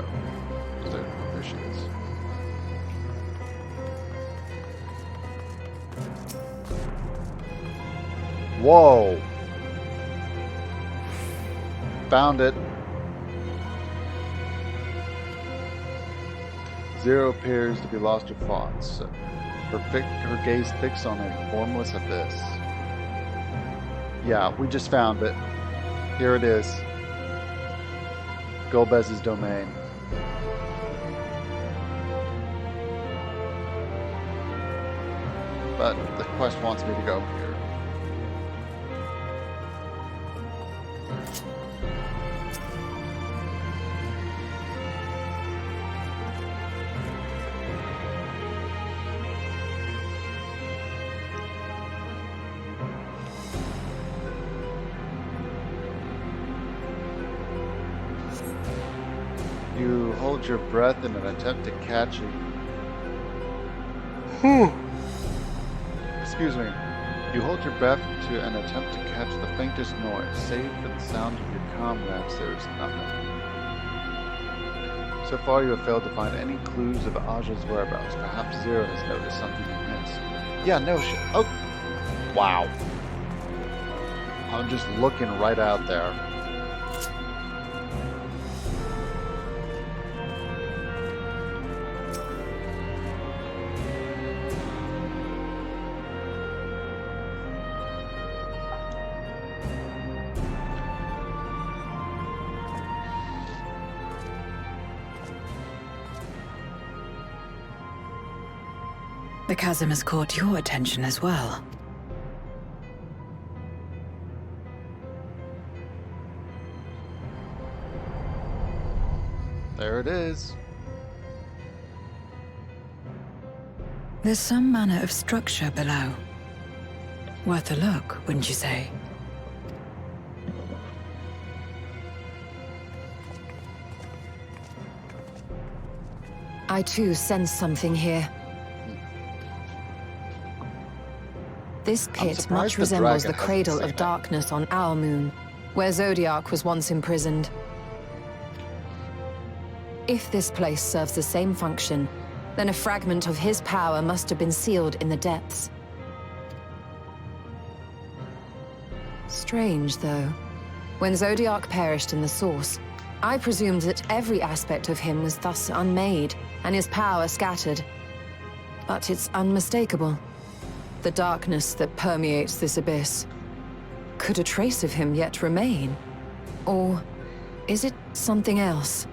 There she is. Whoa! Found it. Zero appears to be lost her thoughts. Her gaze fixed on a formless abyss. Yeah, we just found it. Here it is. Golbez's domain. But the quest wants me to go here. You hold your breath in an attempt to catch it. Excuse me. You hold your breath to an attempt to catch the faintest noise. Save for the sound of your comrades, there is nothing. So far you have failed to find any clues of Aja's whereabouts. Perhaps Zero has noticed something you missed. Yeah, no shit. Oh! Wow. I'm just looking right out there. The chasm has caught your attention as well. There it is. There's some manner of structure below. Worth a look, wouldn't you say? I too sense something here. This pit surprised much the resembles dragon the hasn't cradle seen of it. darkness on our moon, where Zodiac was once imprisoned. If this place serves the same function, then a fragment of his power must have been sealed in the depths. Strange, though. When Zodiac perished in the Source, I presumed that every aspect of him was thus unmade, and his power scattered. But it's unmistakable. The darkness that permeates this abyss. Could a trace of him yet remain? Or is it something else?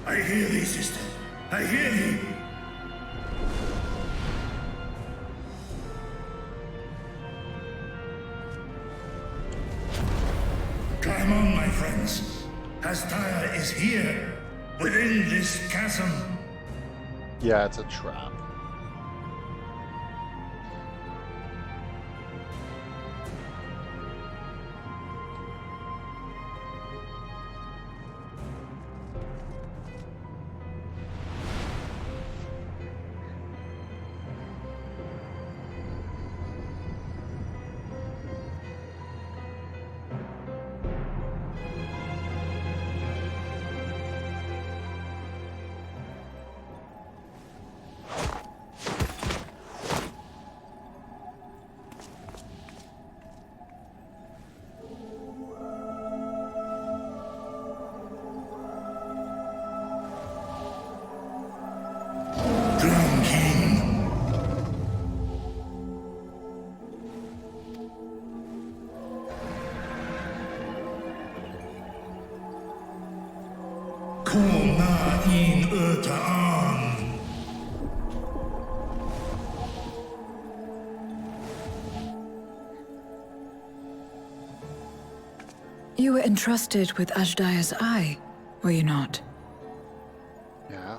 I hear thee, sister. I hear thee. Climb on, my friends. Astaya is here, within this chasm. Yeah, it's a trap. You were entrusted with Ajdaya's eye, were you not? Yeah.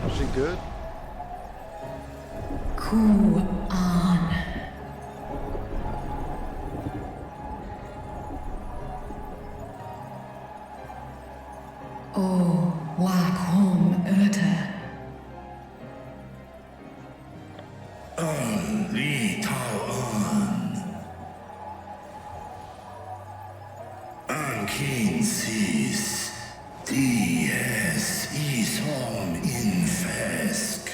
Is she good? Ku-an. O Wakhom Urta. Li Tao An. Ankin Sis. Dies Ishom Infesk.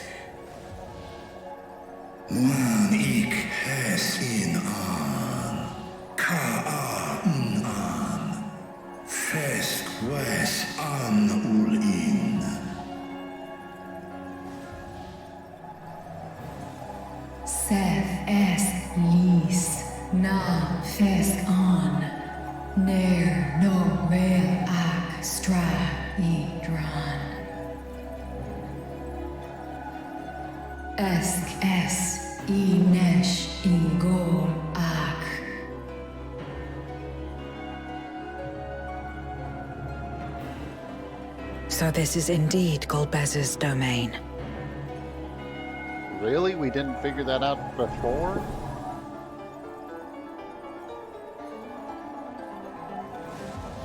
Wan Ik Hes In An. Ka An An. Fesk Wes An Ul In. Seth es lis na fesk on. Ner no real ak stra idran. Esk es inesh igol ak. So this is indeed Golbez's domain. Really? We didn't figure that out before?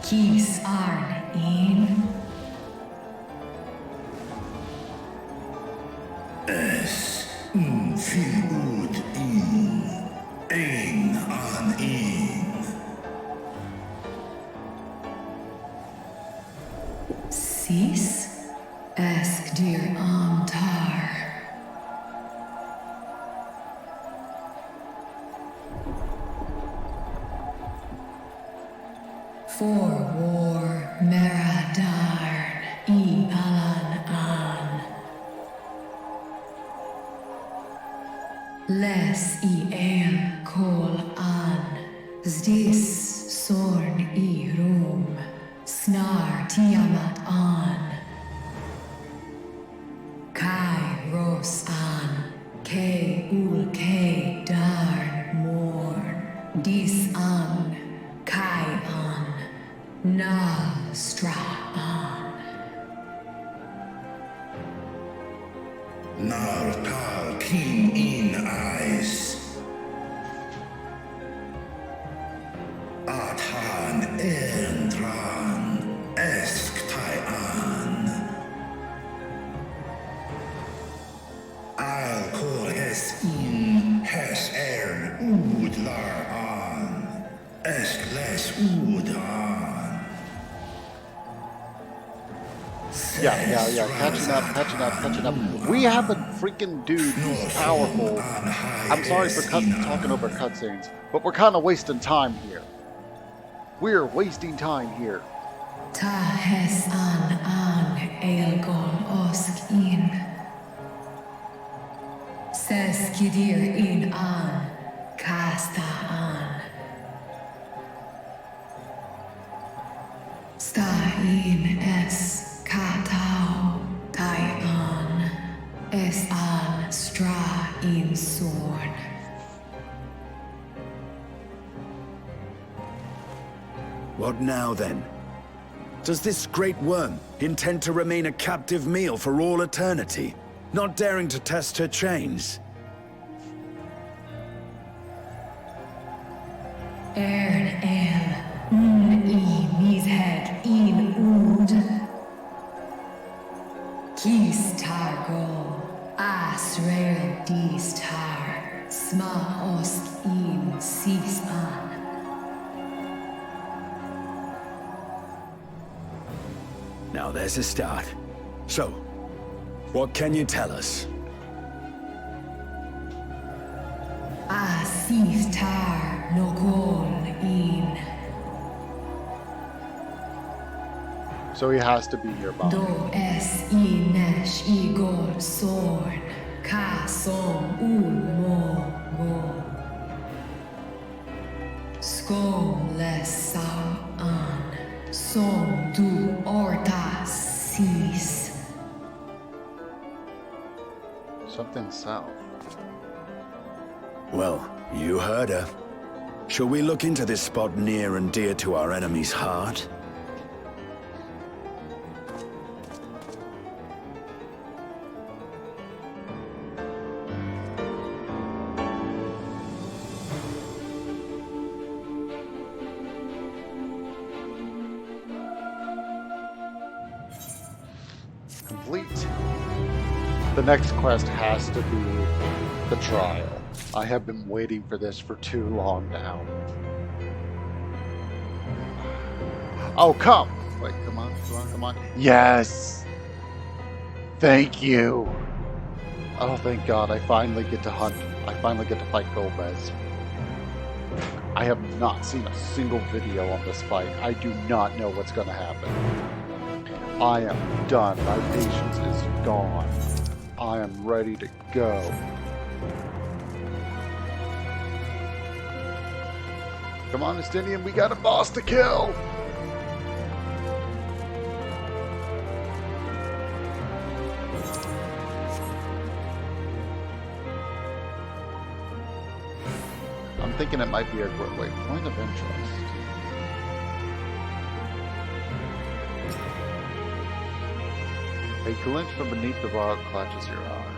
Kis arn in. Es Fin Ud In. Ein An In. Sis? Ask dear Amtar. For war, Meradarn, I Alan An. Les I El Kol An. Zdis Sorn I Rum. Snar Tiamat An. Kai Ros An. K Ul K Darn Morn. Dis An. Kai An. Na Stra An. Nar Tal King in Eyes. Athan Endran Esk Taian. I'll call es in Hes Ern Ud Lar An. Esk Les Ud An. Yeah. Catching up. We have a freaking dude who's powerful. I'm sorry for talking over cutscenes, but we're kind of wasting time here. We're wasting time here. Ta Hes An Eilgon Osk In. Ses Kidir In An. Kasta An. Sta In Es. Katao, Tai-an, Es-an, Stra-in, Sorn. What now, then? Does this great worm intend to remain a captive meal for all eternity, not daring to test her chains? Ern El, I, Mished, In, Ud. Kis Targol, Asrael Dis Tar, Sma Osk In, Sis An. Now there's a start. So, what can you tell us? Asif Tar, Nogol In. So he has to be nearby. Do Es I Nesh I Gol Sorn, Ka Som Ul Mo Go. Skom Les Sao An, Som Du Orta Sis. Something south. Well, you heard her. Shall we look into this spot near and dear to our enemy's heart? Complete. The next quest has to be the trial. I have been waiting for this for too long now. Oh, come! Wait, come on. Yes! Thank you! Oh, thank God, I finally get to hunt. I finally get to fight Gomez. I have not seen a single video on this fight. I do not know what's going to happen. I am done. My patience is gone. I am ready to go. Come on, Estinian, we got a boss to kill! I'm thinking it might be a wait, point of interest. A glint from beneath the rock clutches your eye.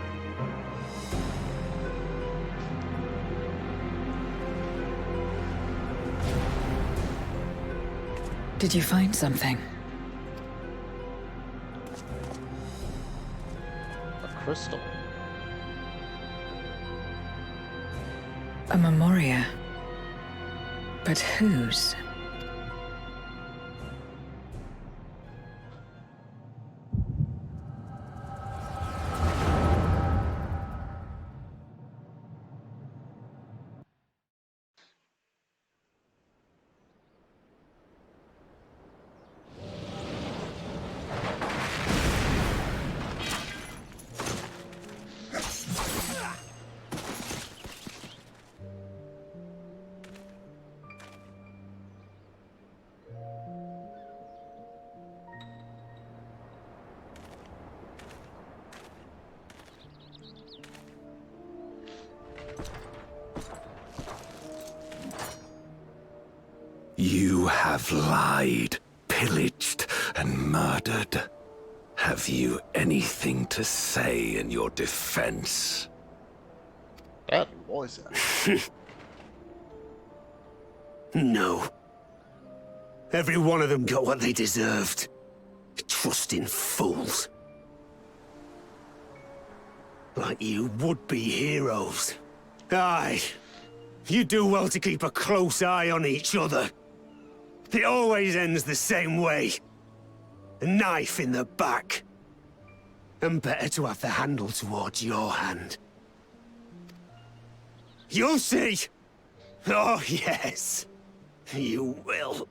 Did you find something? A crystal. A memoria. But whose? You have lied, pillaged, and murdered. Have you anything to say in your defense? That voice. No. Every one of them got what they deserved. Trusting fools. Like you would-be heroes. Aye. You do well to keep a close eye on each other. It always ends the same way. A knife in the back. And better to have the handle towards your hand. You'll see! Oh, yes. You will.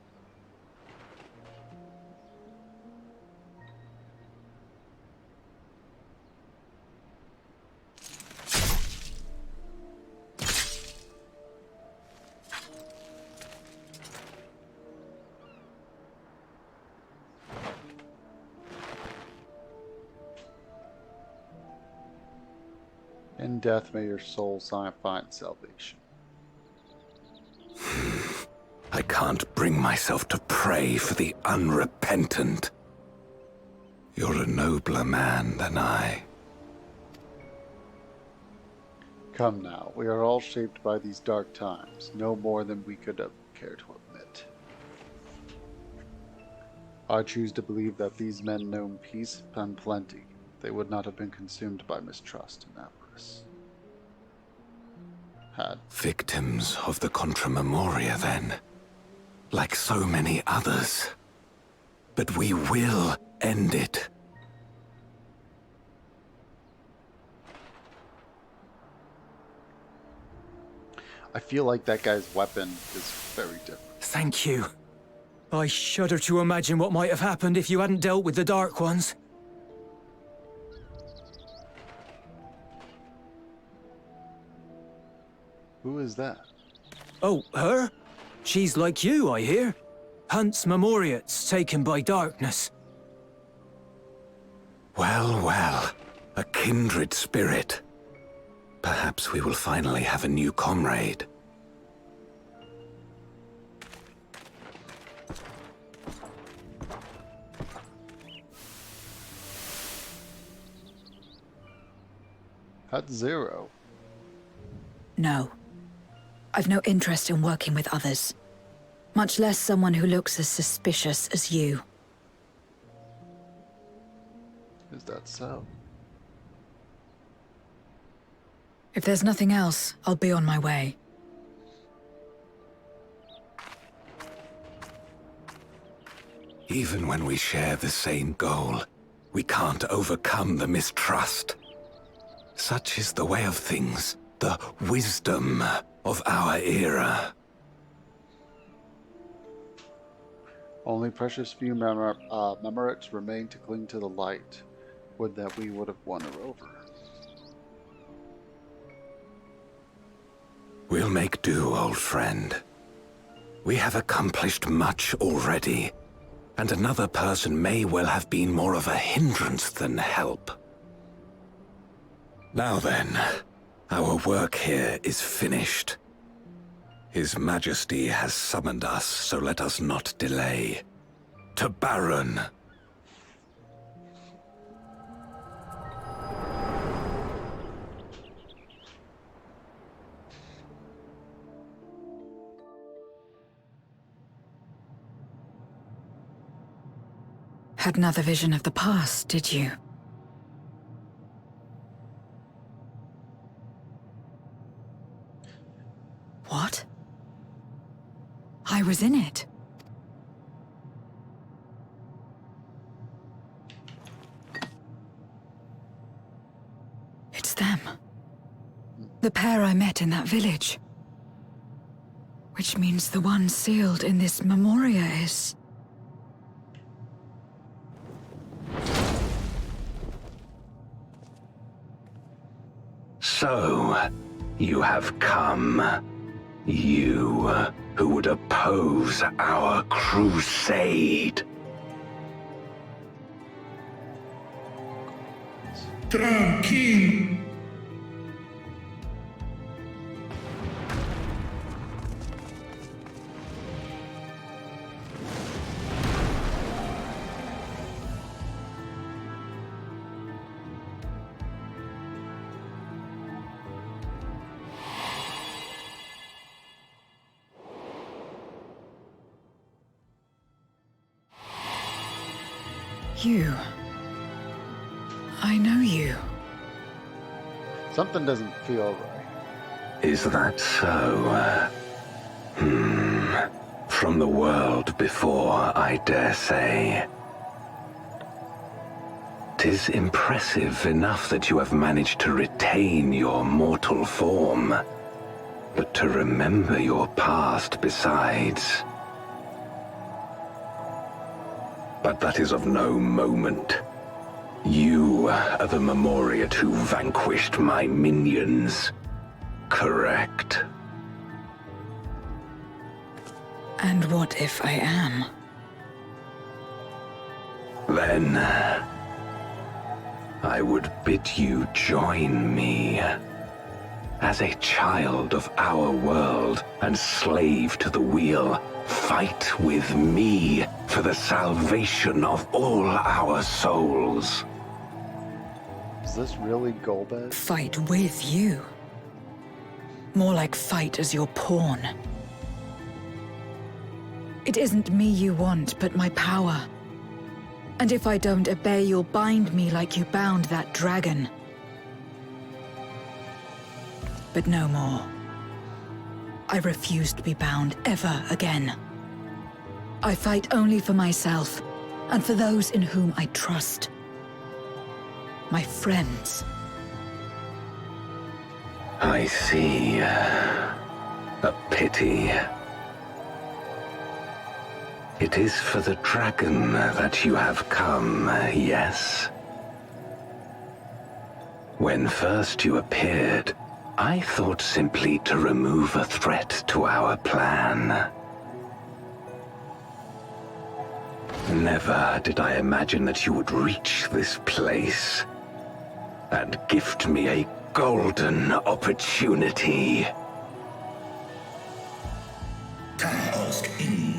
In death may your soul find salvation. I can't bring myself to pray for the unrepentant. You're a nobler man than I. Come now, we are all shaped by these dark times, no more than we could have cared to admit. I choose to believe that these men know peace and plenty. They would not have been consumed by mistrust and avarice. Victims of the Contra Memoria, then. Like so many others. But we will end it. I feel like that guy's weapon is very different. Thank you. I shudder to imagine what might have happened if you hadn't dealt with the Dark Ones. Who is that? Oh, her? She's like you, I hear. Hunts Memoriates taken by darkness. Well, well. A kindred spirit. Perhaps we will finally have a new comrade. That's Zero. No. I've no interest in working with others. Much less someone who looks as suspicious as you. Is that so? If there's nothing else, I'll be on my way. Even when we share the same goal, we can't overcome the mistrust. Such is the way of things, the wisdom of our era. Only precious few Memorics remain to cling to the light. Would that we would have won her over. We'll make do, old friend. We have accomplished much already, and another person may well have been more of a hindrance than help. Now then, our work here is finished. His Majesty has summoned us, so let us not delay. To Baron! Had another vision of the past, did you? What? I was in it. It's them. The pair I met in that village. Which means the one sealed in this Memoria is... So, you have come. You who would oppose our crusade. Tranquilo. You. I know you. Something doesn't feel right. Is that so? From the world before, I dare say. 'Tis impressive enough that you have managed to retain your mortal form, but to remember your past besides. But that is of no moment. You are the Memoriat who vanquished my minions, correct? And what if I am? Then I would bid you join me. As a child of our world and slave to the wheel, fight with me for the salvation of all our souls. Is this really Golbez? Fight with you. More like fight as your pawn. It isn't me you want, but my power. And if I don't obey, you'll bind me like you bound that dragon. But no more. I refuse to be bound ever again. I fight only for myself, and for those in whom I trust. My friends. I see. A pity. It is for the dragon that you have come, yes? When first you appeared, I thought simply to remove a threat to our plan. Never did I imagine that you would reach this place and gift me a golden opportunity. Task in.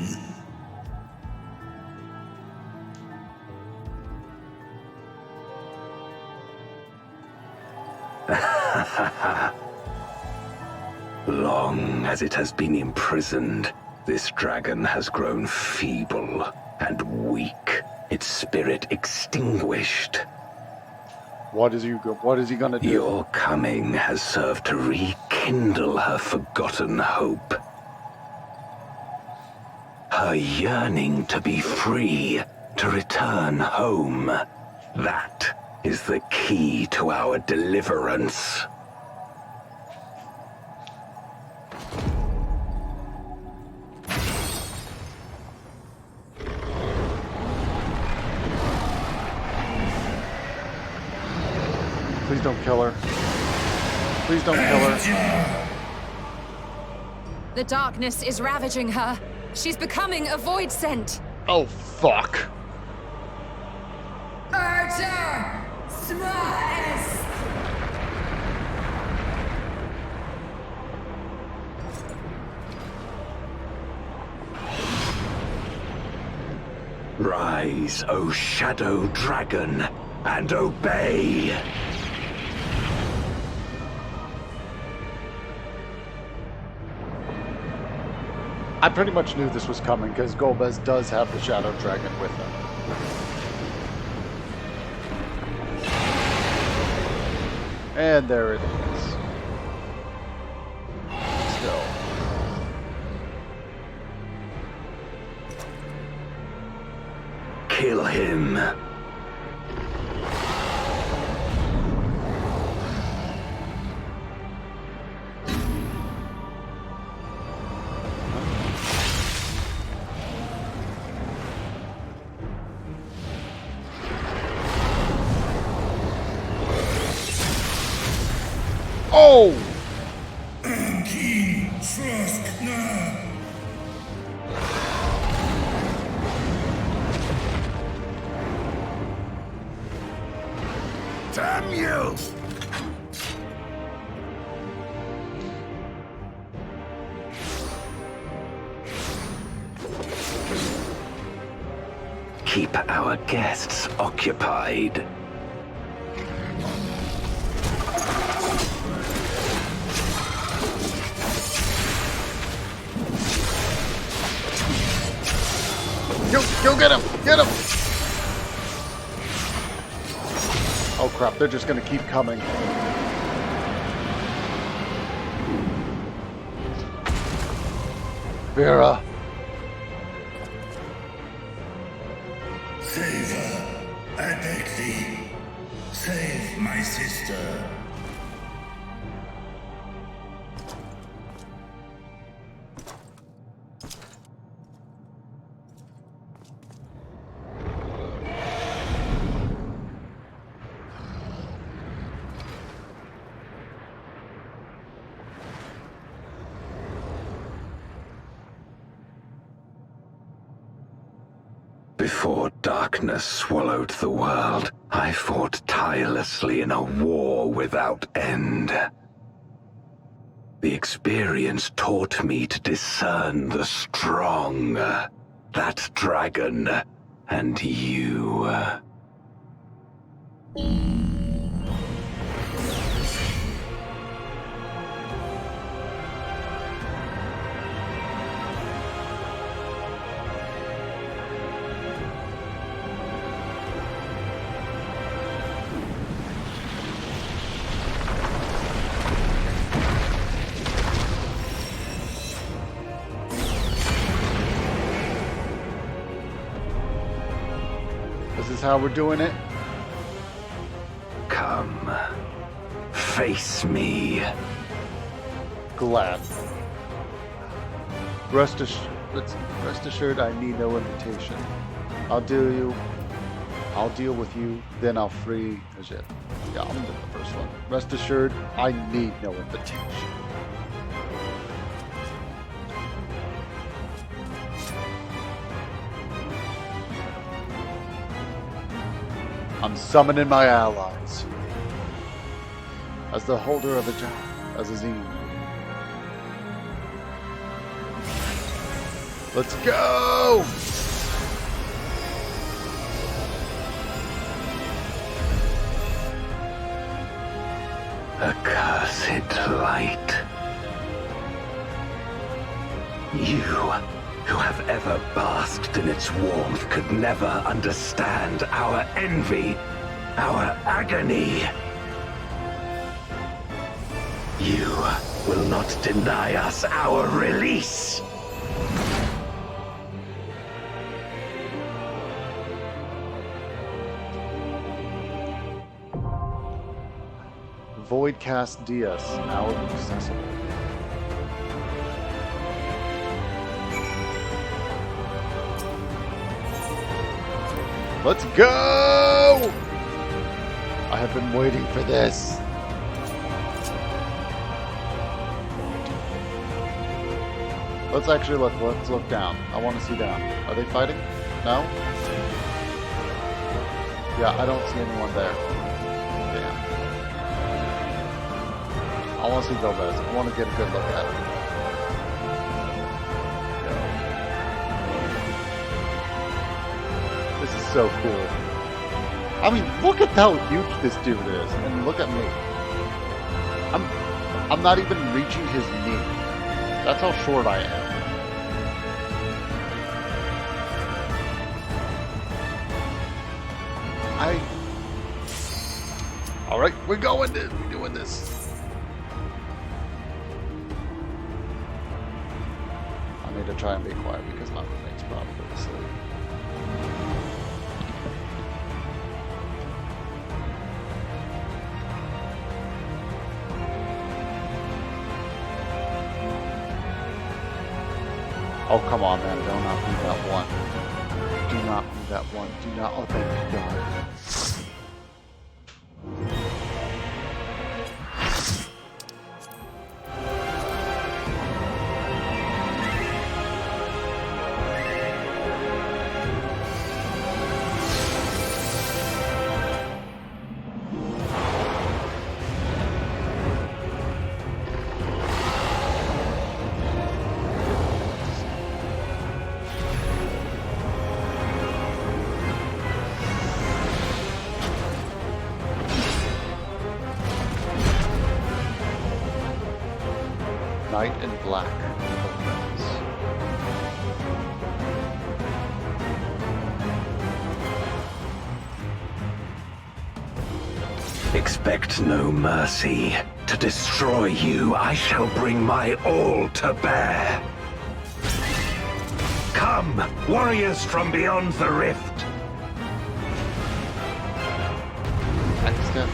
Long as it has been imprisoned, this dragon has grown feeble and weak, its spirit extinguished. What is he gonna do? Your coming has served to rekindle her forgotten hope. Her yearning to be free, to return home. That is the key to our deliverance. Please don't kill her. Please don't kill her. The darkness is ravaging her. She's becoming a void scent. Oh, fuck. Archer! Smash! Rise, O Shadow Dragon, and obey! I pretty much knew this was coming because Golbez does have the Shadow Dragon with him. And there it is. Still. Kill him. Oh! King Trust now. Damn you! Keep our guests occupied. Go get him! Get him! Oh crap, they're just gonna keep coming. Vera. Save her. I beg thee. Save my sister. Before darkness swallowed the world, I fought tirelessly in a war without end. The experience taught me to discern the strong, that dragon, and you. This is how we're doing it. Come, face me. Glad. Rest assured, I need no invitation. I'll deal with you, then I'll free. Is it? Yeah, I'm doing the first one. Rest assured, I need no invitation. I'm summoning my allies. As the holder of the job, as Azim. Let's go! Accursed light. You, who have ever basked in its warmth, could never understand our envy, our agony. You will not deny us our release. Voidcast DS, now accessible. Let's go! I have been waiting for this. Let's actually look. Let's look down. I want to see down. Are they fighting? No? Yeah, I don't see anyone there. Damn. I want to see Gomez. I want to get a good look at him. This is so cool. I mean, look at how huge this dude is, and look at me. I'm not even reaching his knee. That's how short I am. All right, we're going. We're doing this. I need to try and be quiet because my roommate's probably asleep. Oh, come on, man. Do not be that one. Do not be that one. Do not. Oh, thank God. Knight in black. Expect no mercy. To destroy you, I shall bring my all to bear. Come, warriors from beyond the rift. Extent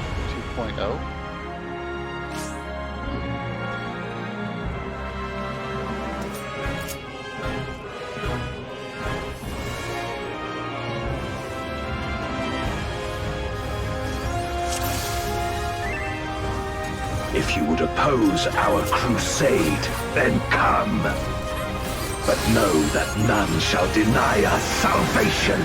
2.0. If you would oppose our crusade, then come. But know that none shall deny us salvation.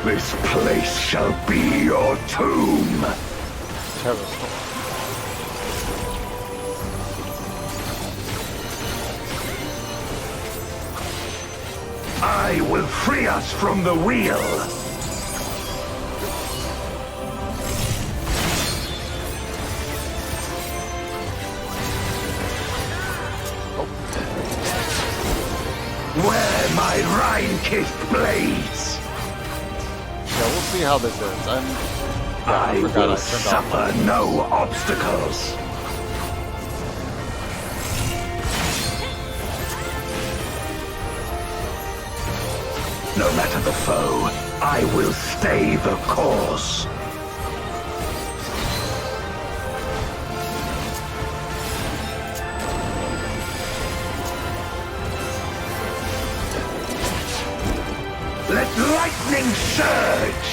This place shall be your tomb. I will free us from the wheel. Where my Rhine-kissed blades. Yeah, we'll see how this is. I will suffer no obstacles. No matter the foe, I will stay the course. Let lightning surge!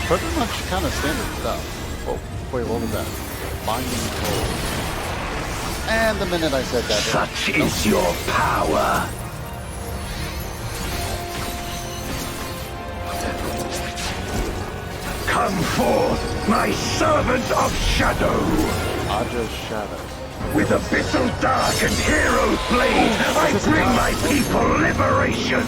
Pretty much kind of standard stuff. Oh, wait, what was that? Binding cold. And the minute I said that... Such is your power. Come forth, my servant of shadow. Aja's shadow. With abyssal dark and hero's blade, I bring my people liberation.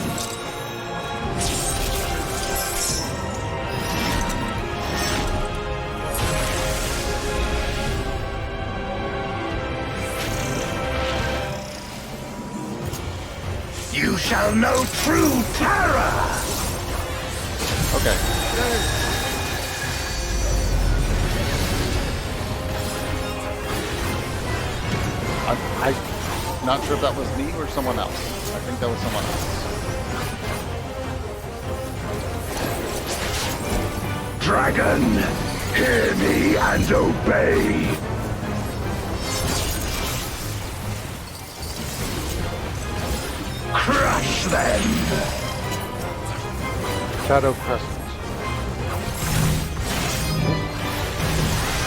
You shall know true terror! Okay. I'm not sure if that was me or someone else. I think that was someone else. Dragon, hear me and obey! Crush them! Shadow Crescent.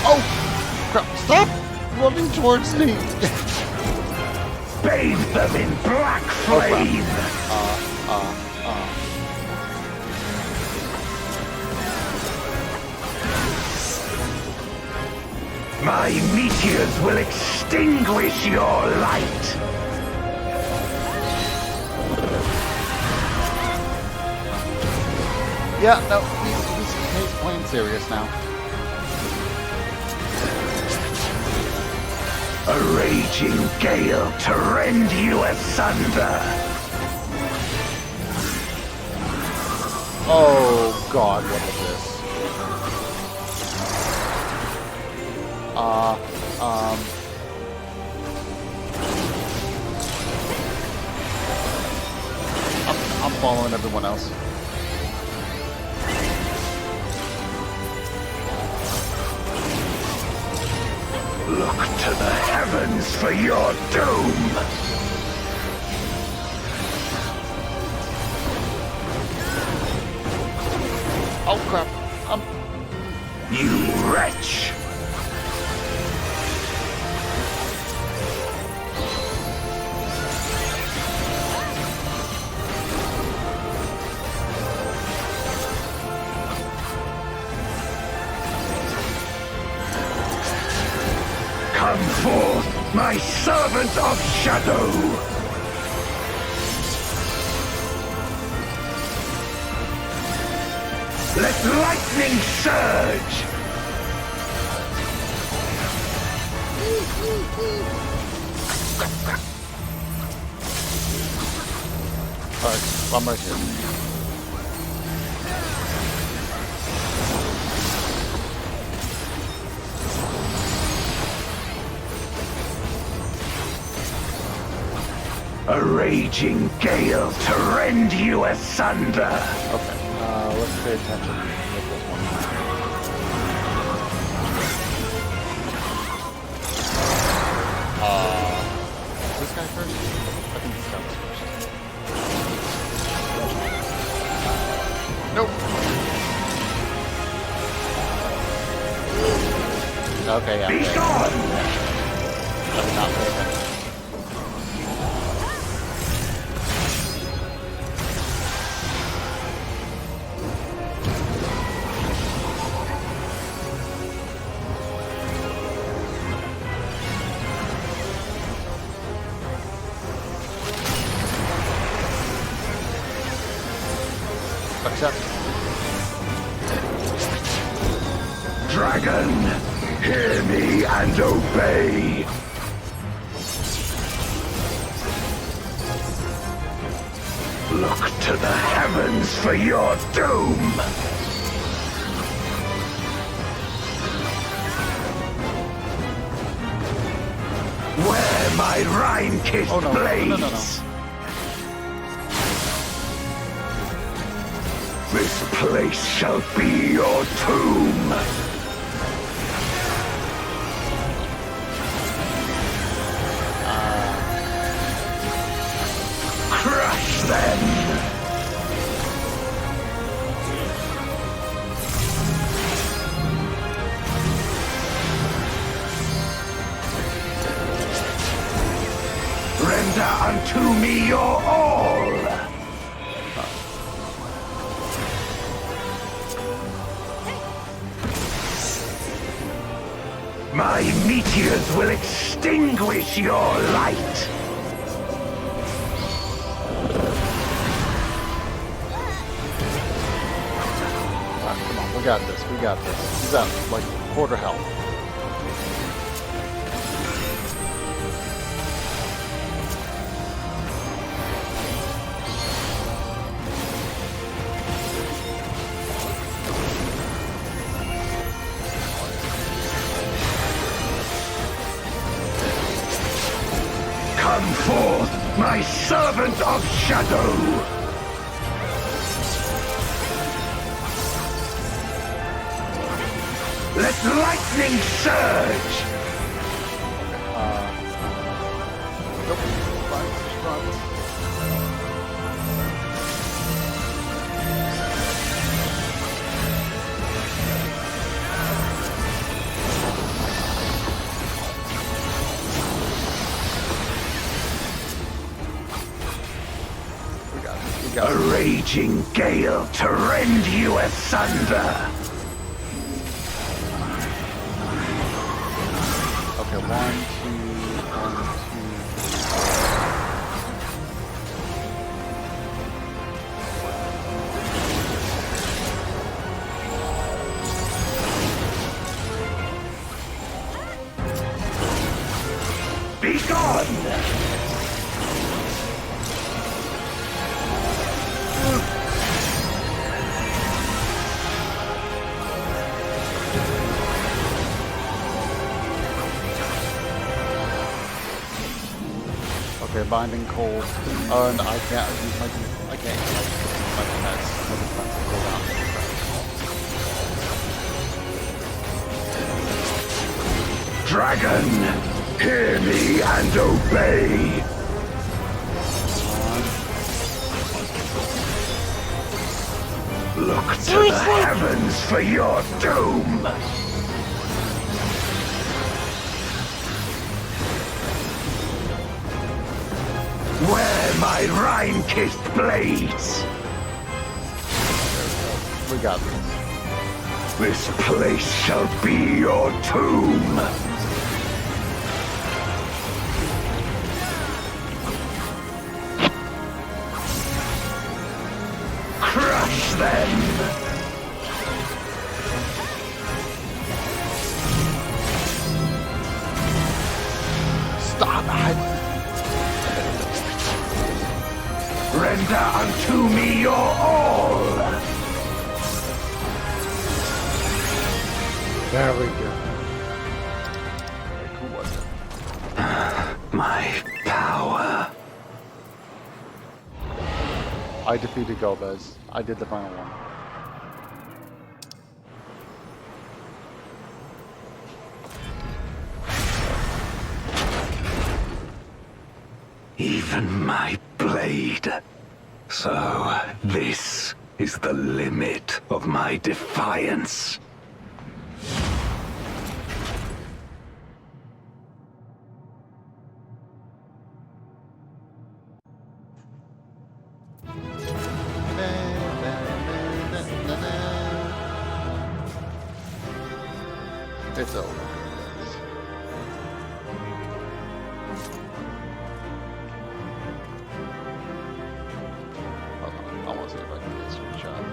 Oh! Crap! Stop running towards me! Bathe them in black flame! My meteors will extinguish your light! Yeah, no, he's playing serious now. A raging gale to rend you asunder! Oh God, what is this? I'm following everyone else. Look to the heavens for your doom! Oh crap! You wretch! Come forth, my servant of shadow! Let lightning surge! Alright, I'm right here. A raging gale to rend you asunder! Okay, let's pay attention with this one. Is this guy first? I think this guy was first. Nope. Okay, yeah. Be gone! I did not pay attention. Accept. Dragon, hear me and obey! Look to the heavens for your doom! Where my rime-kissed blades! This place shall be your tomb! Crush them! Render unto me your all! My meteors will extinguish your light! Alright, come on, we got this, we got this. He's at, like, quarter health. Come forth, my servant of shadow! Let lightning surge! Nope. Front. A raging gale to rend you asunder! Okay, 1, 2, 1, 2. Be gone! Okay, binding cold. Oh, and I can't use my defense. My defense cooldown. Dragon, hear me and obey! Look to the heavens for your doom! Where my rime-kissed blades! We got this. This place shall be your tomb! Crush them! Render unto me your all! There we go. Who was it? My power. I defeated Gomez. I did the final one. Even my blade. So, this is the limit of my defiance. It's over. Hold on, I want to see if I can get a screenshot.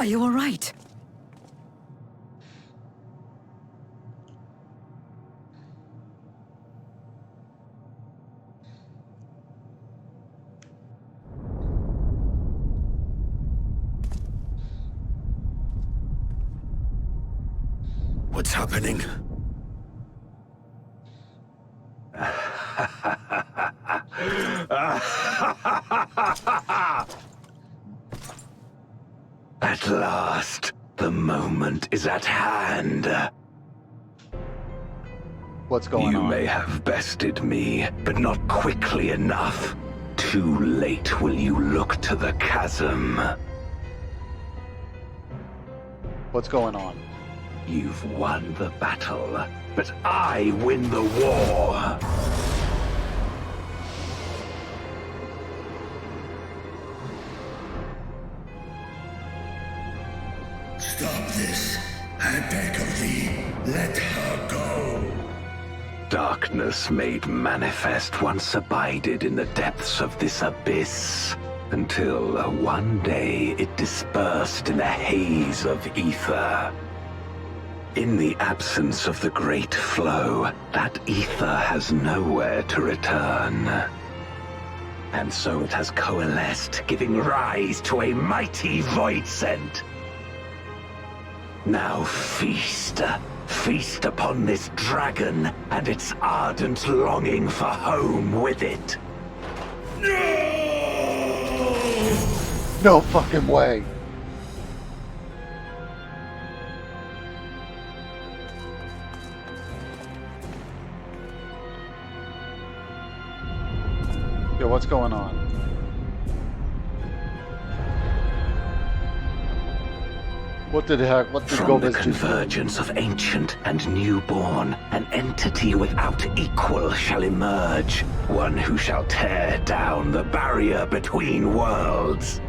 Are you all right? What's happening? At last, the moment is at hand. What's going on? You may have bested me, but not quickly enough. Too late will you look to the chasm. What's going on? You've won the battle, but I win the war. Stop this. I beg of thee, let her go. Darkness made manifest once abided in the depths of this abyss, until one day it dispersed in a haze of ether. In the absence of the great flow, that ether has nowhere to return. And so it has coalesced, giving rise to a mighty voidsent. Now feast. Feast upon this dragon and its ardent longing for home with it. No fucking way. Yo, what's going on? What did From Gomez the just do? convergence of ancient and newborn, an entity without equal shall emerge, one who shall tear down the barrier between worlds.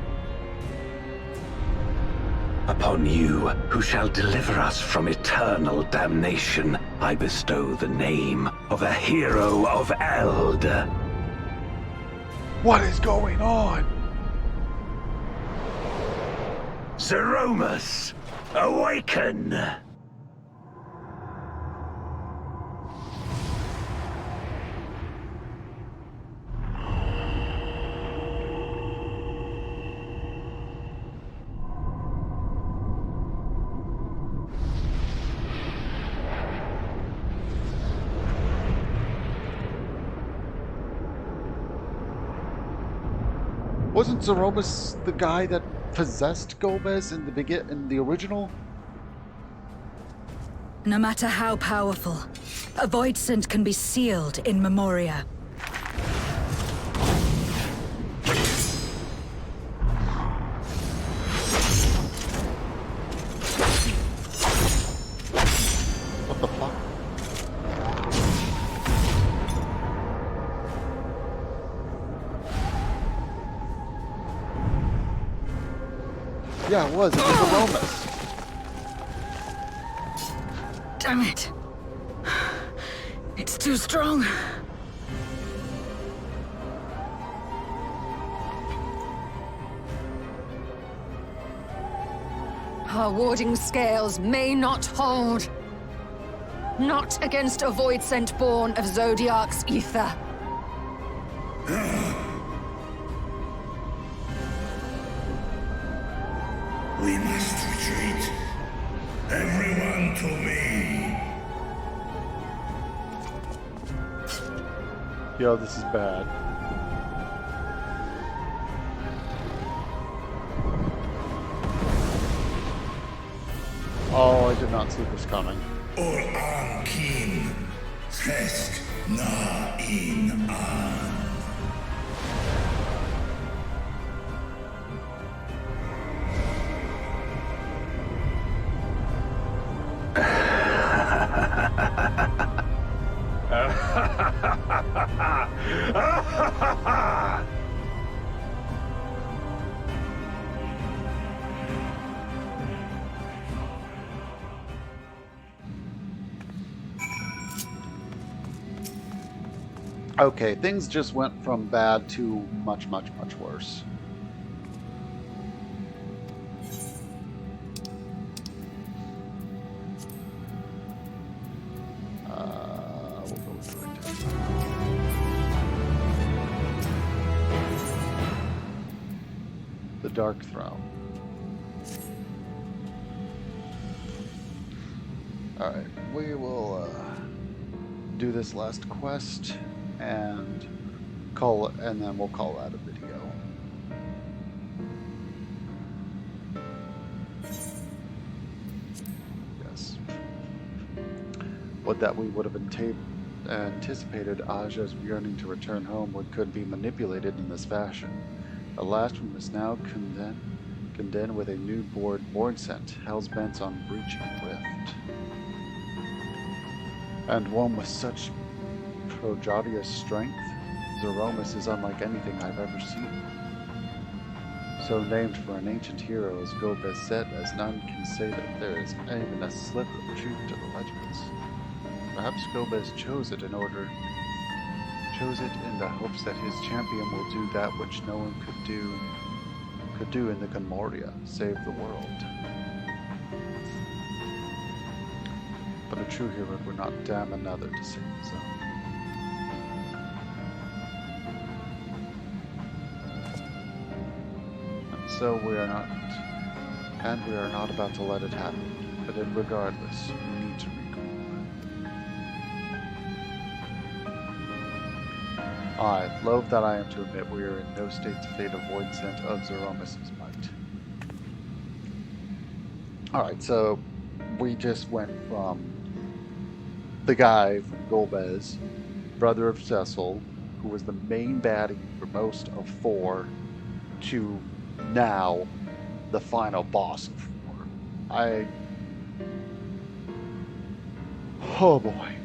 Upon you, who shall deliver us from eternal damnation, I bestow the name of a hero of Eld. What is going on? Zeromus, awaken! Wasn't Zeromus the guy that possessed Gomez in the original? No matter how powerful, a voidsent can be sealed in Memoria. Yeah, it was Aromas. Damn it. It's too strong. Our warding scales may not hold. Not against a void scent born of Zodiac's ether. We must retreat. Everyone to me. Yo, this is bad. Oh, I did not see this coming. Or Ankin. Test na in an. Okay, things just went from bad to much, much, much worse. We'll go with the Dark Throne. Alright, we will do this last quest and call it, and then we'll call that a video. Yes. Would that we would have anticipated Aja's yearning to return home could be manipulated in this fashion. The last one is now condemned with a new board scent, hell's-bent on breaching Rift. And one with such Projadia's strength, Zeromus is unlike anything I've ever seen. So named for an ancient hero as Gobezet, as none can say that there is even a sliver of truth to the legends. Perhaps Gobez chose it in the hopes that his champion will do that which no one could do in the Conmoria, save the world. But a true hero would not damn another to save his own. So we are not about to let it happen. But regardless, we need to regroup. I loath that I am to admit we are in no state to fade a void scent of Zeromus' might. Alright, so we just went from the guy from Golbez, brother of Cecil, who was the main baddie for most of 4, to now the final boss of 4. Oh boy.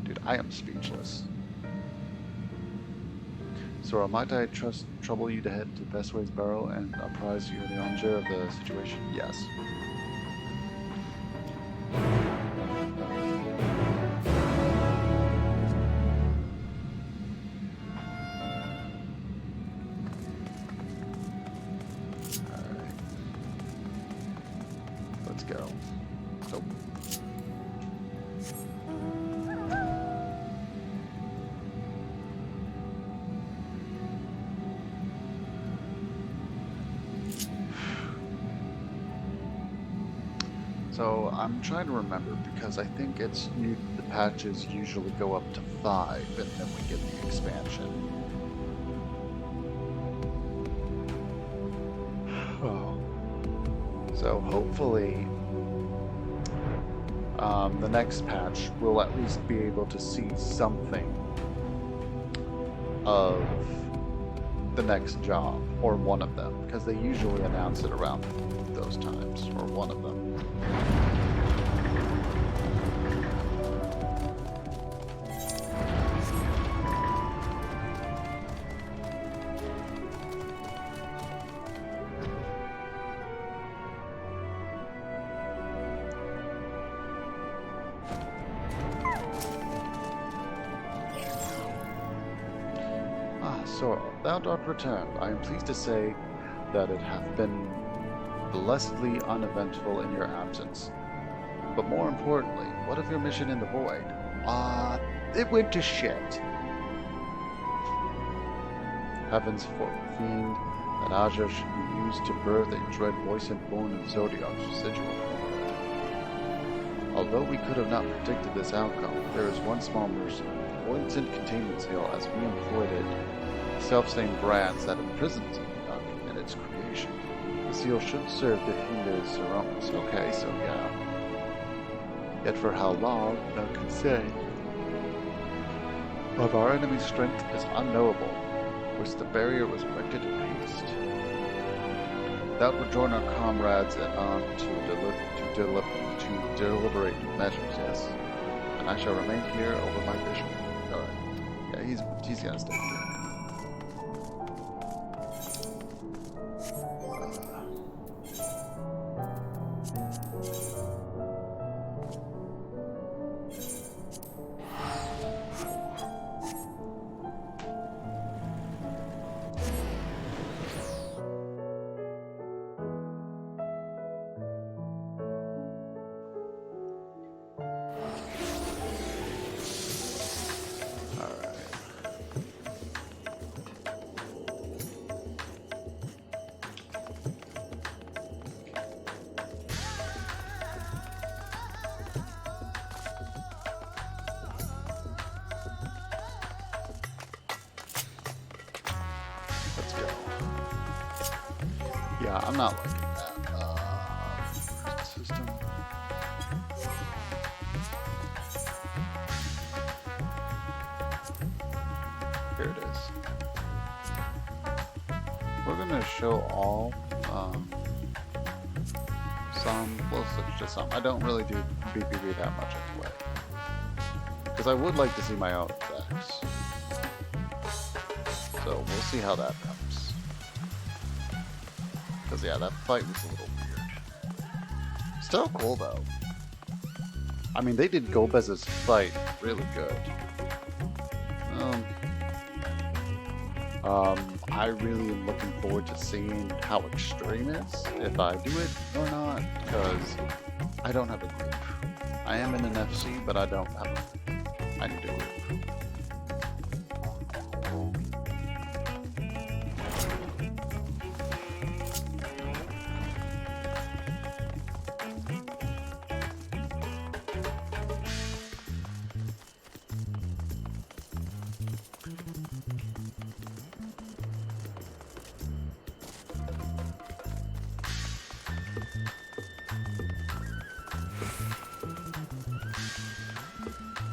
Dude, I am speechless. Sora, might I trouble you to head to Bestway's Barrow and apprise you of the danger of the situation? Yes. Go. Nope. So I'm trying to remember because I think the patches usually go up to 5 and then we get the expansion. Oh. So hopefully the next patch we'll at least be able to see something of the next job, or one of them, because they usually announce it around those times, or one of them. sorrow, thou art returned. I am pleased to say that it hath been blessedly uneventful in your absence. But more importantly, what of your mission in the void? It went to shit. Heaven's fiend, that Aja should be used to birth a dread voicent born in Zodiac's residual. Although we could have not predicted this outcome, there is one small mercy. Voicent containment seal, as we employed it, the self-same brands that imprisoned in its creation. The seal should serve to hinder Ceromus. Okay, so yeah. Yet for how long, none can say. Of our enemy's strength is unknowable, which the barrier was erected in haste. That would join our comrades to deliberate measures, yes. And I shall remain here over my vision. Alright. Yeah, he's gonna stay here. Yeah, I'm not liking that system. Here it is. We're gonna show all some. Well, it's just some. I don't really do BBB that much anyway, because I would like to see my own effects. So we'll see how that goes. Because, yeah, that fight was a little weird. Still cool, though. I mean, they did Gomez's fight really good. I really am looking forward to seeing how extreme it is, if I do it or not, because I don't have a group. I am in an FC, but I don't have a group. I need a group.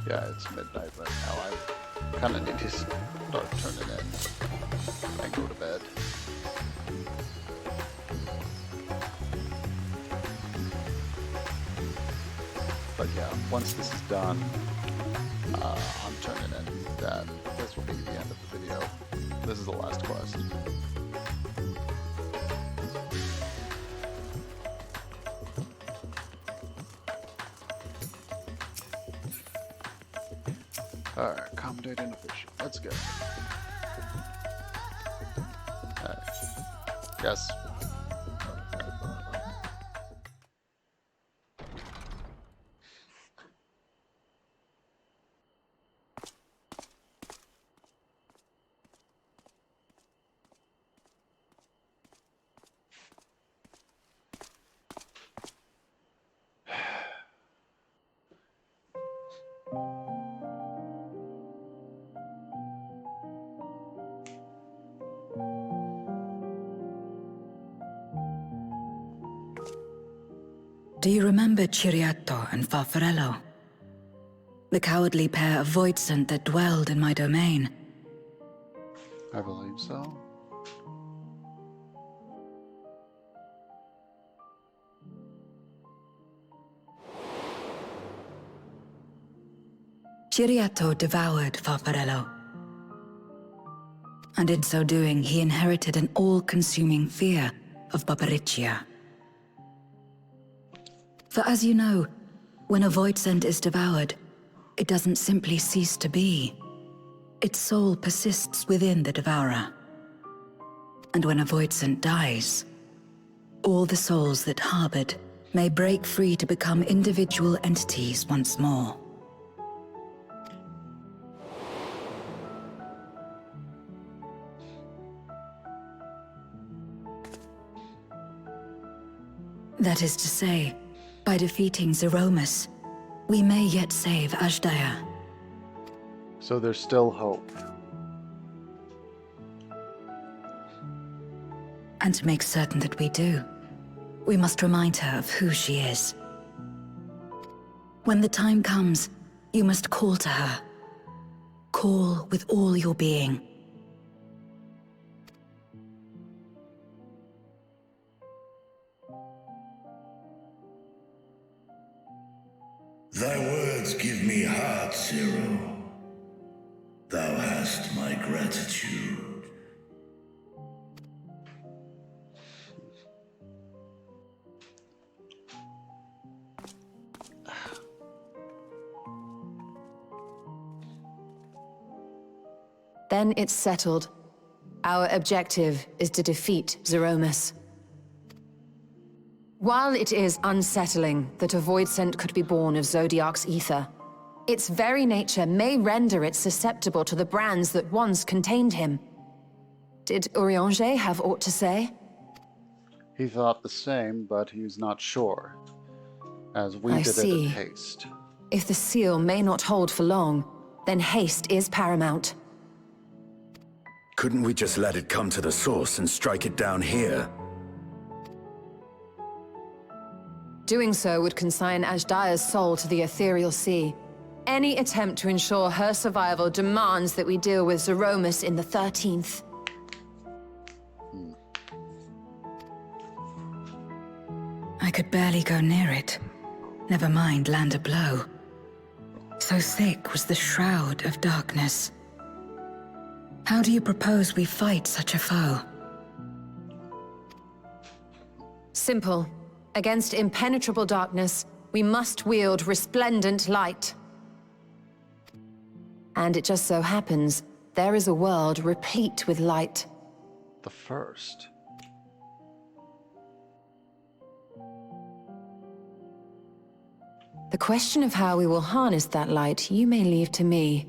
Yeah, it's midnight right now. I kind of need to start turning in and go to bed. But yeah, once this is done, I'm turning in that. This will be the end of the video. This is the last quest. Alright, accommodate an official. Let's go. Alright. Yes. Do you remember Ciriato and Farfarello? The cowardly pair of Voidsent that dwelled in my domain? I believe so. Ciriato devoured Farfarello. And in so doing, he inherited an all-consuming fear of Barbariccia. For as you know, when a Voidsent is devoured, it doesn't simply cease to be. its soul persists within the Devourer. And when a Voidsent dies, all the souls that harbored may break free to become individual entities once more. That is to say, by defeating Zeromus, we may yet save Azdaja. So there's still hope. And to make certain that we do, we must remind her of who she is. When the time comes, you must call to her. Call with all your being. Thy words give me heart, Zero. Thou hast my gratitude. Then it's settled. Our objective is to defeat Zeromus. While it is unsettling that a Voidsent could be born of Zodiac's ether, its very nature may render it susceptible to the brands that once contained him. Did Urianger have aught to say? He thought the same, but he's not sure, as we I did see. it in haste. If the seal may not hold for long, then haste is paramount. Couldn't we just let it come to the source and strike it down here? Doing so would consign Azdaja's soul to the ethereal sea. Any attempt to ensure her survival demands that we deal with Zeromus in the 13th. I could barely go near it. Never mind land a blow. So thick was the shroud of darkness. How do you propose we fight such a foe? Simple. Against impenetrable darkness, we must wield resplendent light. And it just so happens, there is a world replete with light. The first. The question of how we will harness that light, you may leave to me.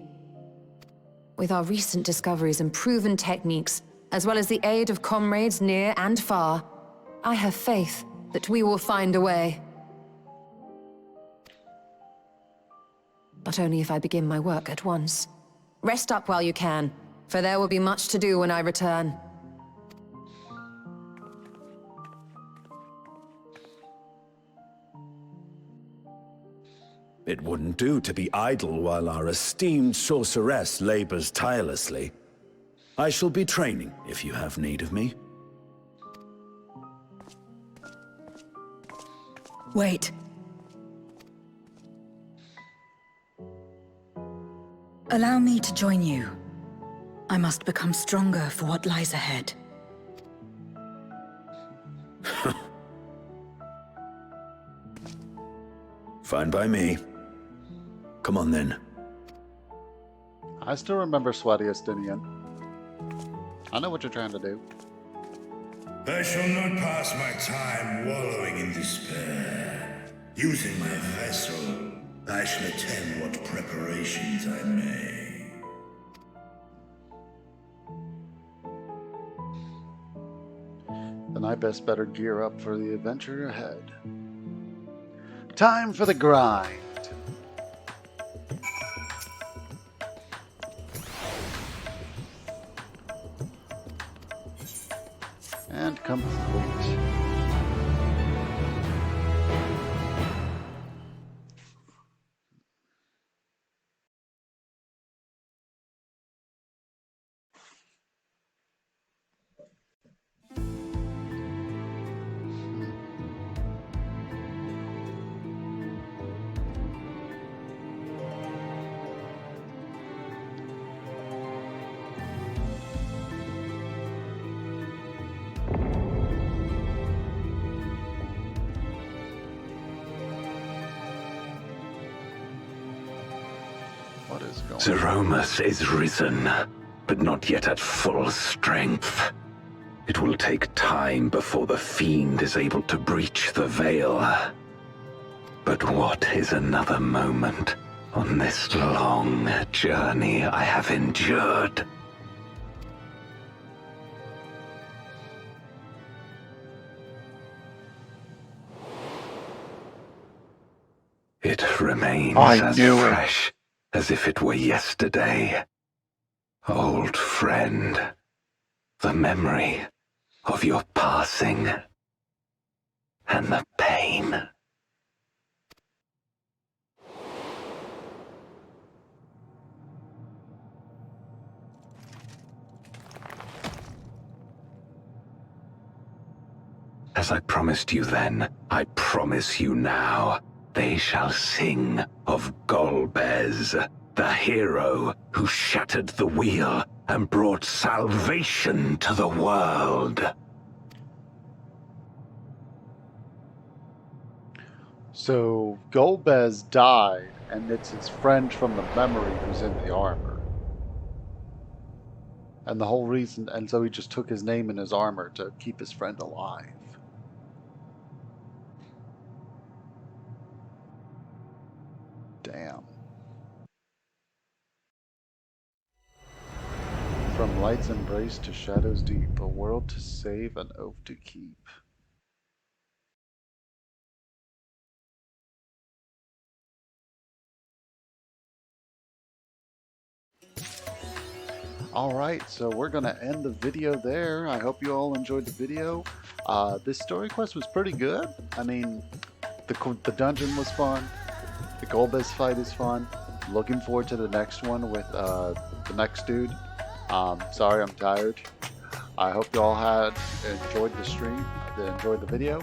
With our recent discoveries and proven techniques, as well as the aid of comrades near and far, I have faith that we will find a way. But only if I begin my work at once. Rest up while you can, for there will be much to do when I return. It wouldn't do to be idle while our esteemed sorceress labors tirelessly. I shall be training if you have need of me. Wait. Allow me to join you. I must become stronger for what lies ahead. Fine by me. Come on then. I still remember Sweaty Estinian. I know what you're trying to do. I shall not pass my time wallowing in despair. Using my vessel, I shall attend what preparations I may. Then I best better gear up for the adventure ahead. Time for the grind. And complete. is going. Zeromus is risen, but not yet at full strength. It will take time before the fiend is able to breach the veil. But what is another moment on this long journey I have endured? It remains as fresh as if it were yesterday. Old friend, the memory of your passing and the pain. As I promised you then, I promise you now. They shall sing of Golbez, the hero who shattered the wheel and brought salvation to the world. So Golbez died, and it's his friend from the memory who's in the armor. And the whole reason, and so he just took his name in his armor to keep his friend alive. Damn. From light's embrace to shadow's deep, a world to save, an oath to keep. Alright, so we're going to end the video there. I hope you all enjoyed the video. This story quest was pretty good. I mean, the dungeon was fun. The Golbez fight is fun. Looking forward to the next one with the next dude. Sorry, I'm tired. I hope you all had enjoyed the stream, enjoyed the video.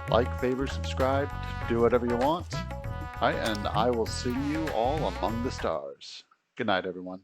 Like, favor, subscribe, do whatever you want. Alright, and I will see you all among the stars. Good night, everyone.